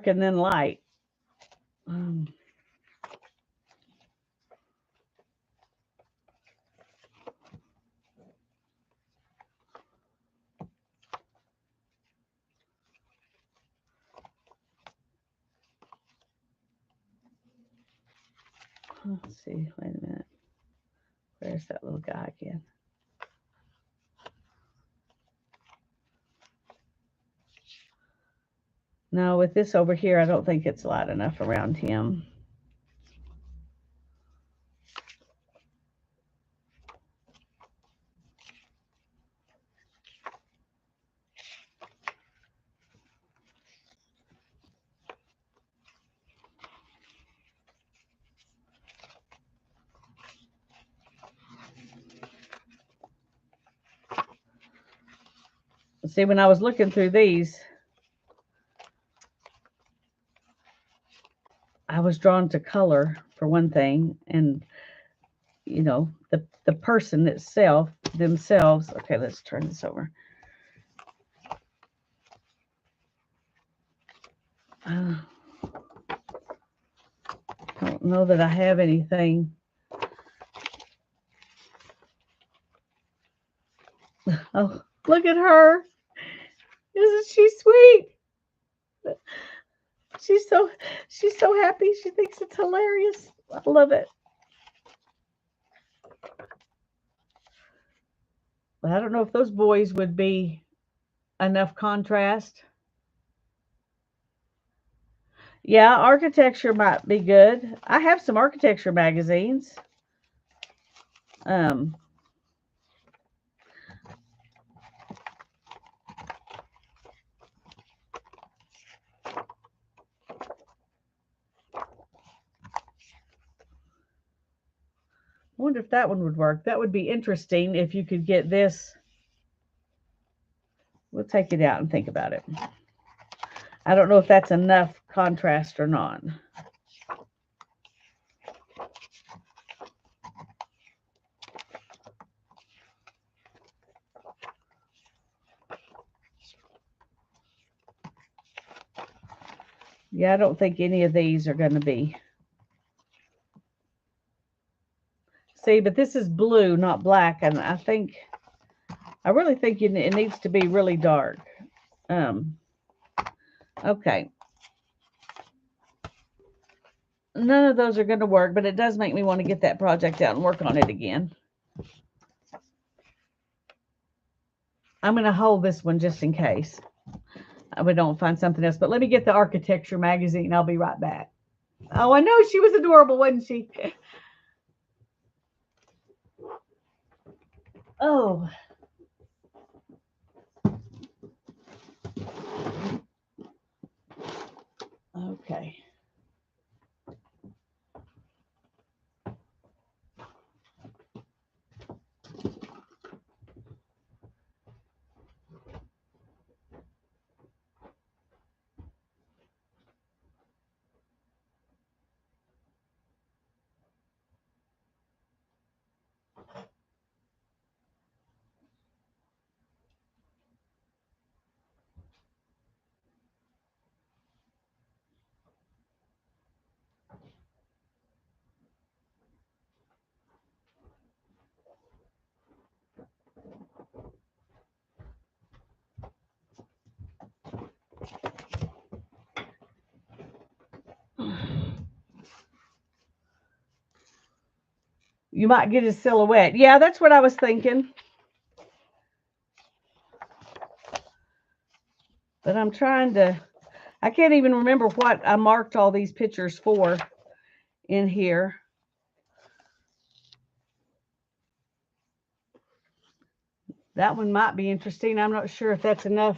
Speaker 1: and then light. Let's see, wait a minute. Where's that little guy again? No, with this over here, I don't think it's light enough around him. See, when I was looking through these, I was drawn to color for one thing, and the person itself, themselves. Okay, let's turn this over. I don't know that I have anything. Oh, look at her. Isn't she sweet?
Speaker 2: she's so happy. She thinks it's hilarious. I love it. But I don't know if those boys would be enough contrast. Yeah, architecture might be good. I have some architecture magazines. Um, I wonder if that one would work. That would be interesting if you could get this. We'll take it out and think about it. I don't know if that's enough contrast or not. Yeah, I don't think any of these are going to be. See, but this is blue, not black, and I really think it needs to be really dark. Okay. None of those are going to work, but it does make me want to get that project out and work on it again. I'm going to hold this one just in case we don't find something else. But let me get the architecture magazine. I'll be right back. Oh, I know she was adorable, wasn't she? Oh. Okay. You might get a silhouette. Yeah, that's what I was thinking. But I'm trying to, I can't even remember what I marked all these pictures for in here. That one might be interesting. I'm not sure if that's enough.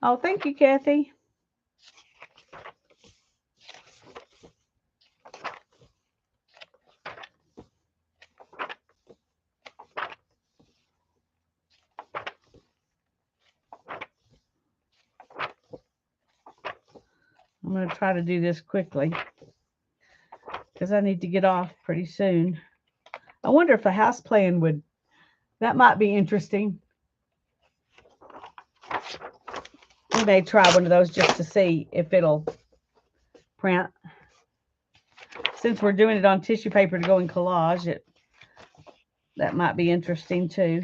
Speaker 2: Oh, thank you, Kathy. I'm going to try to do this quickly because I need to get off pretty soon. I wonder if a house plan would, that might be interesting. We may try one of those just to see if it'll print. Since we're doing it on tissue paper to go in collage, that might be interesting too.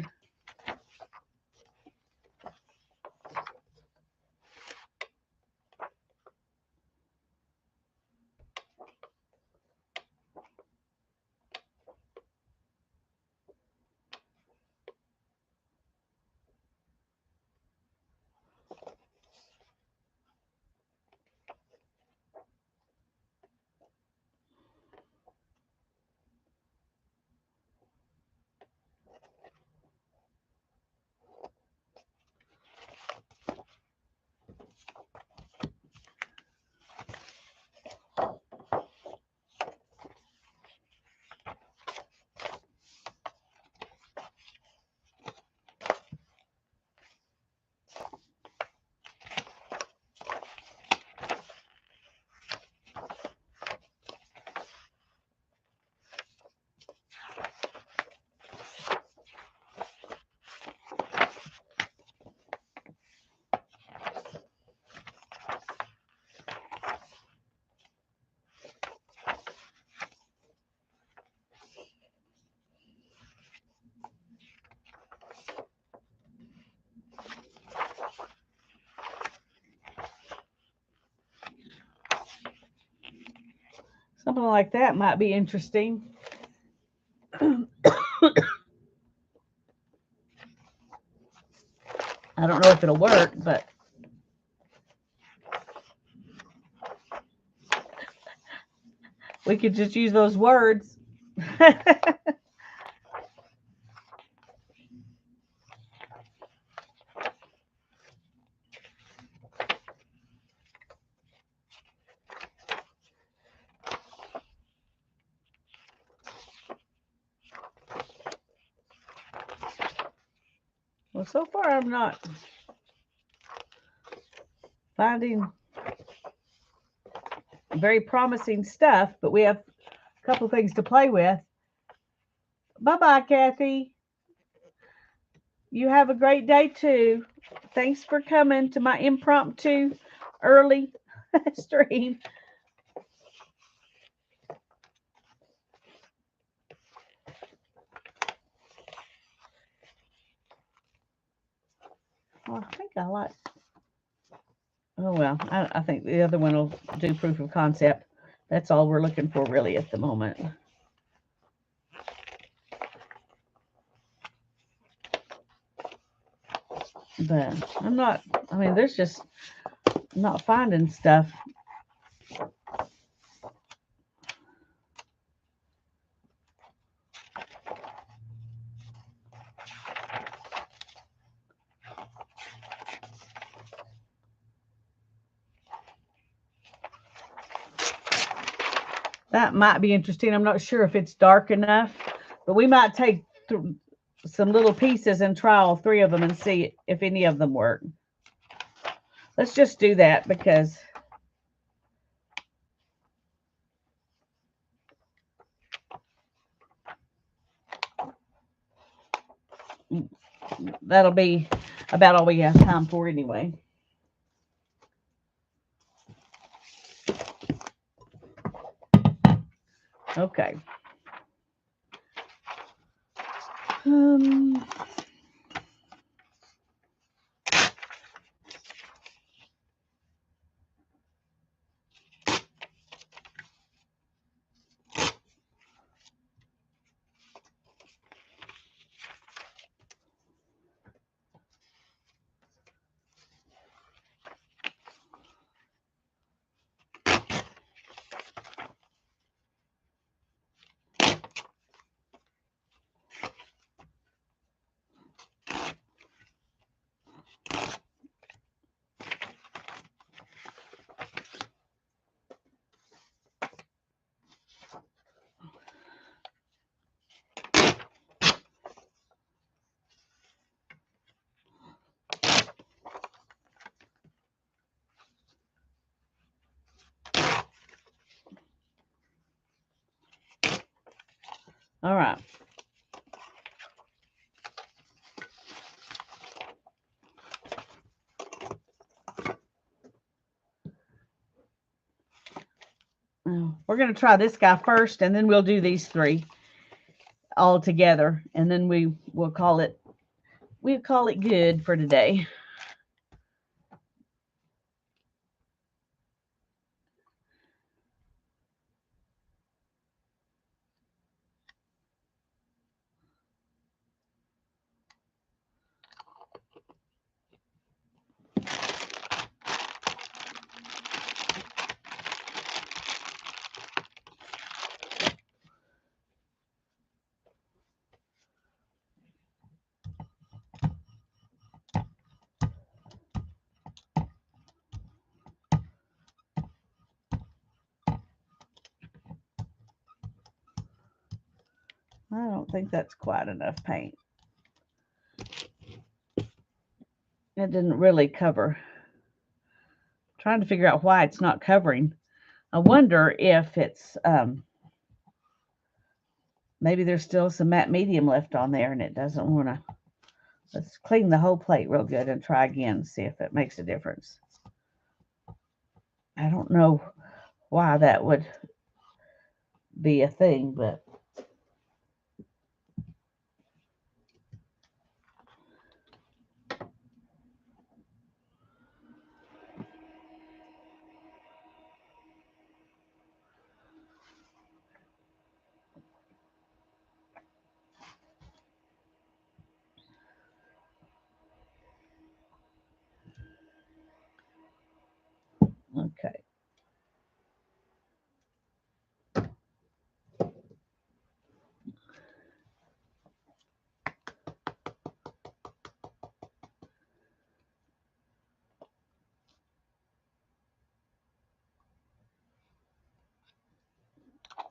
Speaker 2: Something like that might be interesting. I don't know if it'll work, but we could just use those words. Well, so far I'm not finding very promising stuff, but we have a couple things to play with. Bye-bye, Kathy. You have a great day too. Thanks for coming to my impromptu early stream. Well, I think I like. Oh well, I think the other one will do proof of concept. That's all we're looking for really at the moment. But I'm not. I mean, there's just not finding stuff. That might be interesting. I'm not sure if it's dark enough, but we might take some little pieces and try all three of them and see if any of them work. Let's just do that because that'll be about all we have time for anyway. Okay. All right. We're going to try this guy first, and then we'll do these three all together, and then we'll call it good for today. I don't think that's quite enough paint. It didn't really cover. I'm trying to figure out why it's not covering. I wonder if it's maybe there's still some matte medium left on there and it doesn't want to. Let's clean the whole plate real good and try again, see if it makes a difference. I don't know why that would be a thing, but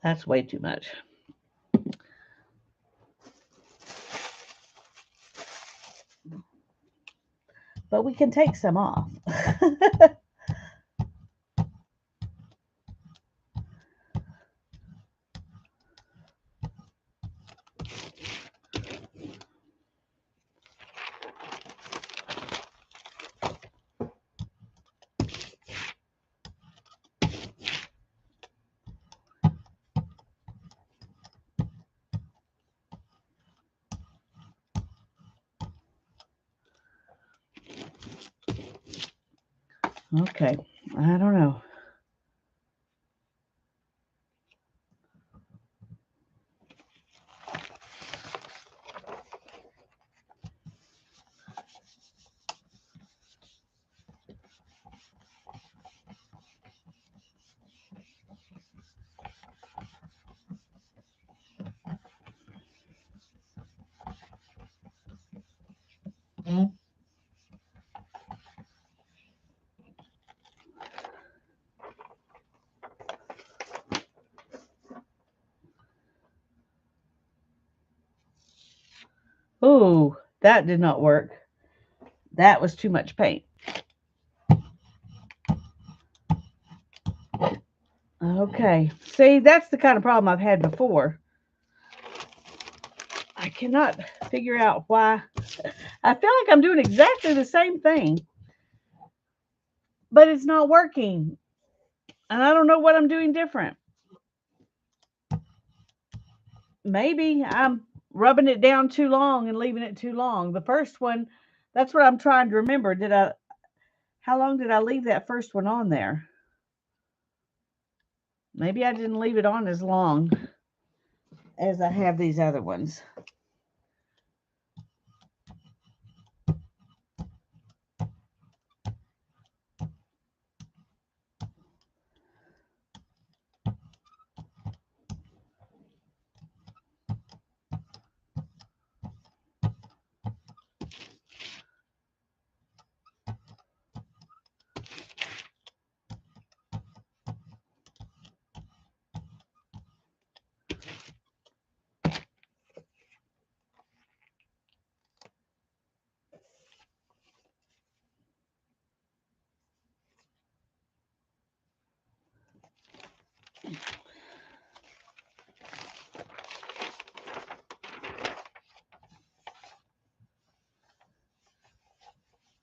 Speaker 2: That's way too much. But we can take some off. Okay, I don't know. Ooh, that did not work. That was too much paint. Okay. See, that's the kind of problem I've had before. I cannot figure out why. I feel like I'm doing exactly the same thing, but it's not working. And I don't know what I'm doing different. Maybe I'm rubbing it down too long and leaving it too long. The first one, that's what I'm trying to remember. How long did I leave that first one on there? Maybe I didn't leave it on as long as I have these other ones.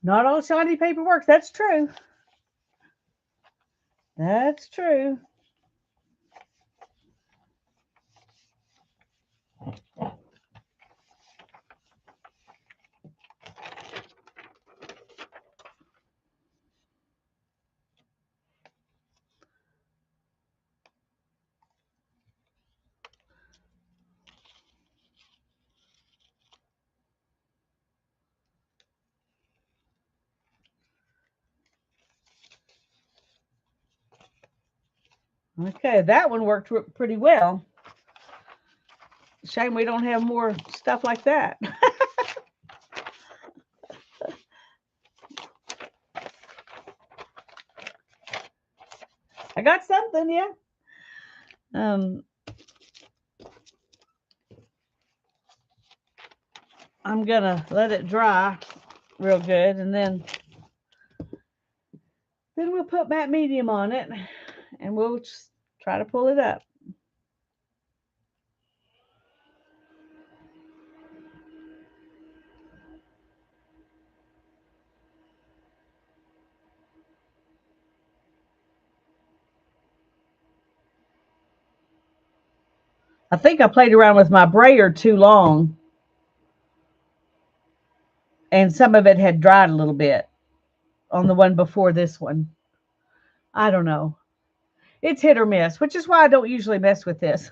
Speaker 2: Not all shiny paper works. That's true. That's true. Okay, that one worked pretty well. Shame we don't have more stuff like that. I got something, yeah. I'm gonna let it dry real good, and then we'll put matte medium on it, and we'll just try to pull it up. I think I played around with my brayer too long, and some of it had dried a little bit on the one before this one. I don't know. It's hit or miss, which is why I don't usually mess with this.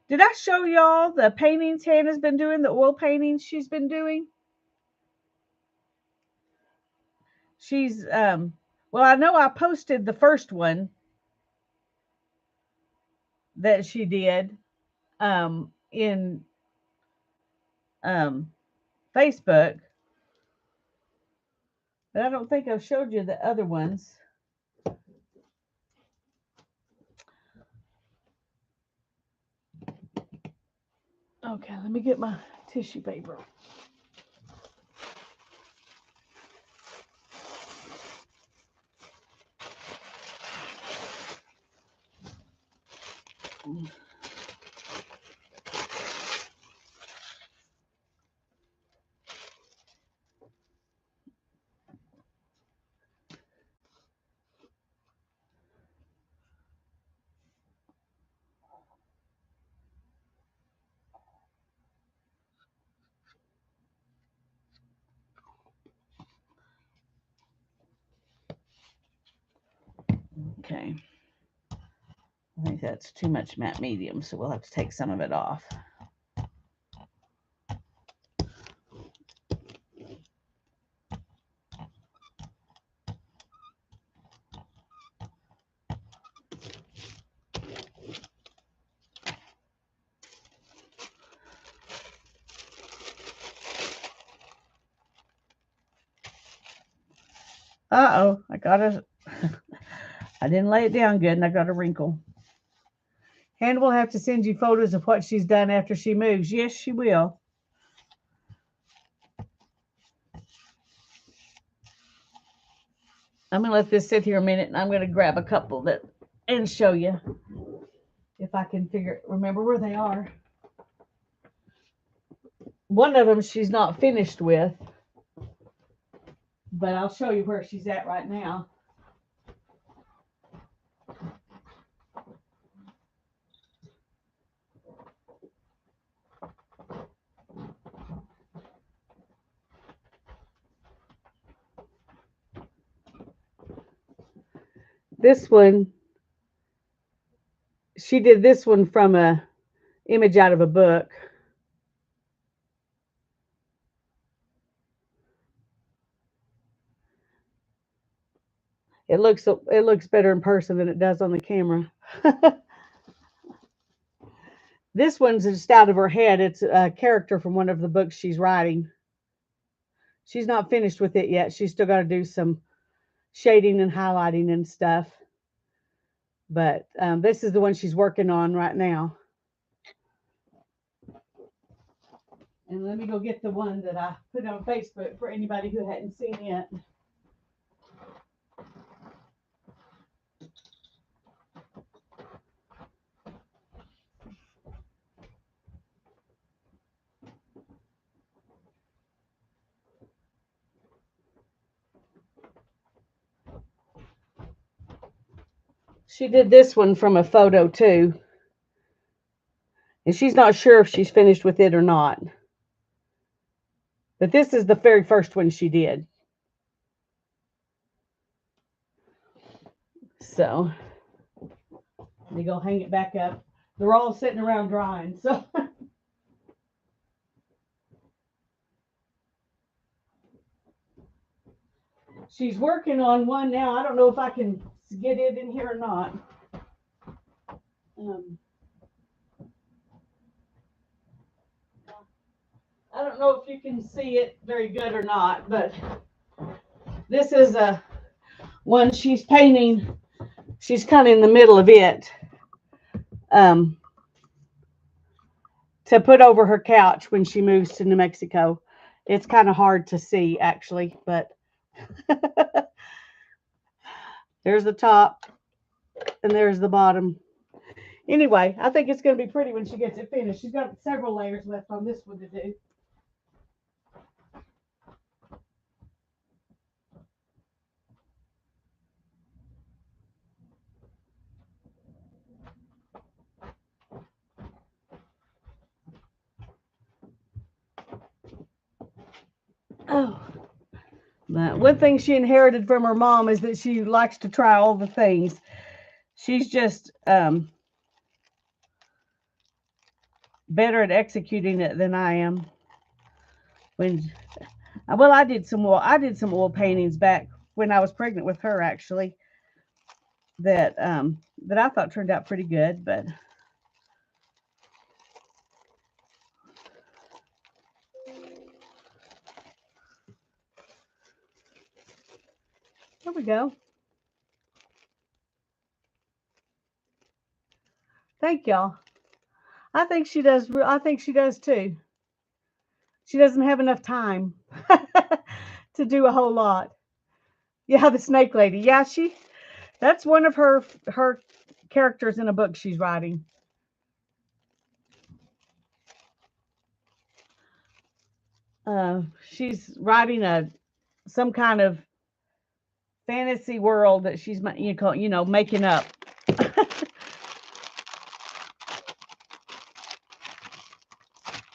Speaker 2: Did I show y'all the paintings Hannah's been doing, the oil paintings she's been doing? She's well, I know I posted the first one that she did in Facebook, but I don't think I've showed you the other ones. Okay, let me get my tissue paper. Okay. I think that's too much matte medium, so we'll have to take some of it off. Uh-oh, I got a, I didn't lay it down good and I got a wrinkle. And we'll have to send you photos of what she's done after she moves. Yes, she will. I'm going to let this sit here a minute and I'm going to grab a couple that and show you if I can remember where they are. One of them she's not finished with, but I'll show you where she's at right now. This one, she did this one from a image out of a book. It looks better in person than it does on the camera. This one's just out of her head. It's a character from one of the books she's writing. She's not finished with it yet. She's still got to do some shading and highlighting and stuff. But this is the one she's working on right now. And let me go get the one that I put on Facebook for anybody who hadn't seen it. She did this one from a photo too. And she's not sure if she's finished with it or not. But this is the very first one she did. So let me go hang it back up. They're all sitting around drying. So she's working on one now. I don't know if I can get it in here or not. I don't know if you can see it very good or not, but this is a one she's painting. She's kind of in the middle of it to put over her couch when she moves to New Mexico. It's kind of hard to see actually, but there's the top and there's the bottom. Anyway, I think it's going to be pretty when she gets it finished. She's got several layers left on this one to do. Oh, but one thing she inherited from her mom is that she likes to try all the things. She's just better at executing it than I am. I did some oil paintings back when I was pregnant with her actually that I thought turned out pretty good, but
Speaker 1: There we go. Thank y'all. I think she does. I think she does too. She doesn't have enough time to do a whole lot. Yeah, the snake lady. Yeah, that's one of her characters in a book she's writing. She's writing some kind of fantasy world that she's making up.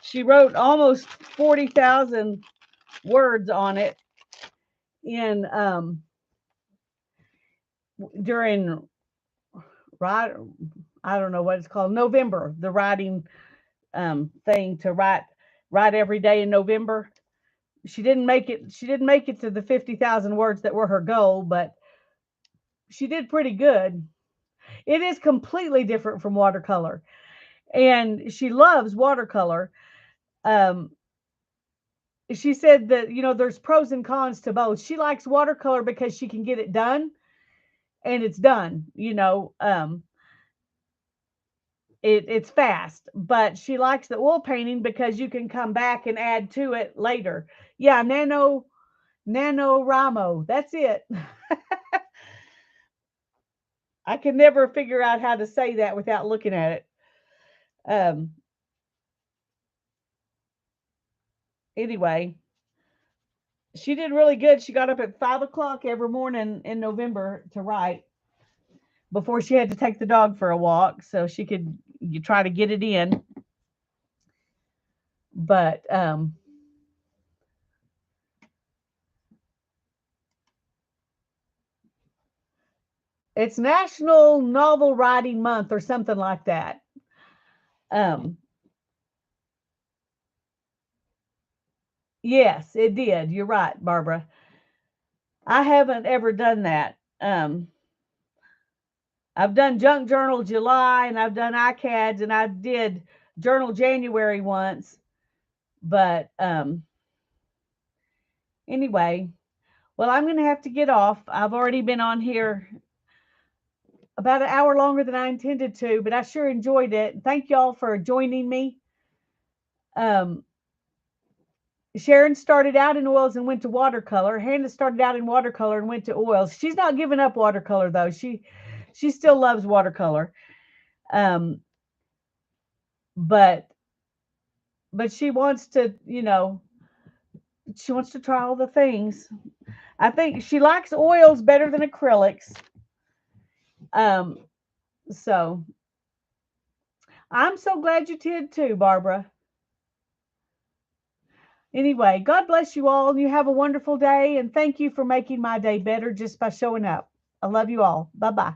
Speaker 1: She wrote almost 40,000 words on it in during right I don't know what it's called, November, the writing thing to write every day in November. She didn't make it to the 50,000 words that were her goal, but she did pretty good. It is completely different from watercolor, and she loves watercolor. Um, she said that there's pros and cons to both. She likes watercolor because she can get it done, and it's done. It's fast, but she likes the oil painting because you can come back and add to it later. Yeah, NaNoWriMo. That's it. I can never figure out how to say that without looking at it. Anyway, she did really good. She got up at 5 o'clock every morning in November to write before she had to take the dog for a walk, so she could try to get it in. But it's National Novel Writing Month or something like that. Yes, it did. You're right, Barbara. I haven't ever done that. I've done Junk Journal July, and I've done iCads, and I did Journal January once. But anyway, well, I'm going to have to get off. I've already been on here about an hour longer than I intended to, but I sure enjoyed it. Thank y'all for joining me. Sharon started out in oils and went to watercolor. Hannah started out in watercolor and went to oils. She's not giving up watercolor though. She still loves watercolor. But she wants to, she wants to try all the things. I think she likes oils better than acrylics. So I'm so glad you did too, Barbara. Anyway, God bless you all, and you have a wonderful day, and thank you for making my day better just by showing up. I love you all. Bye-bye.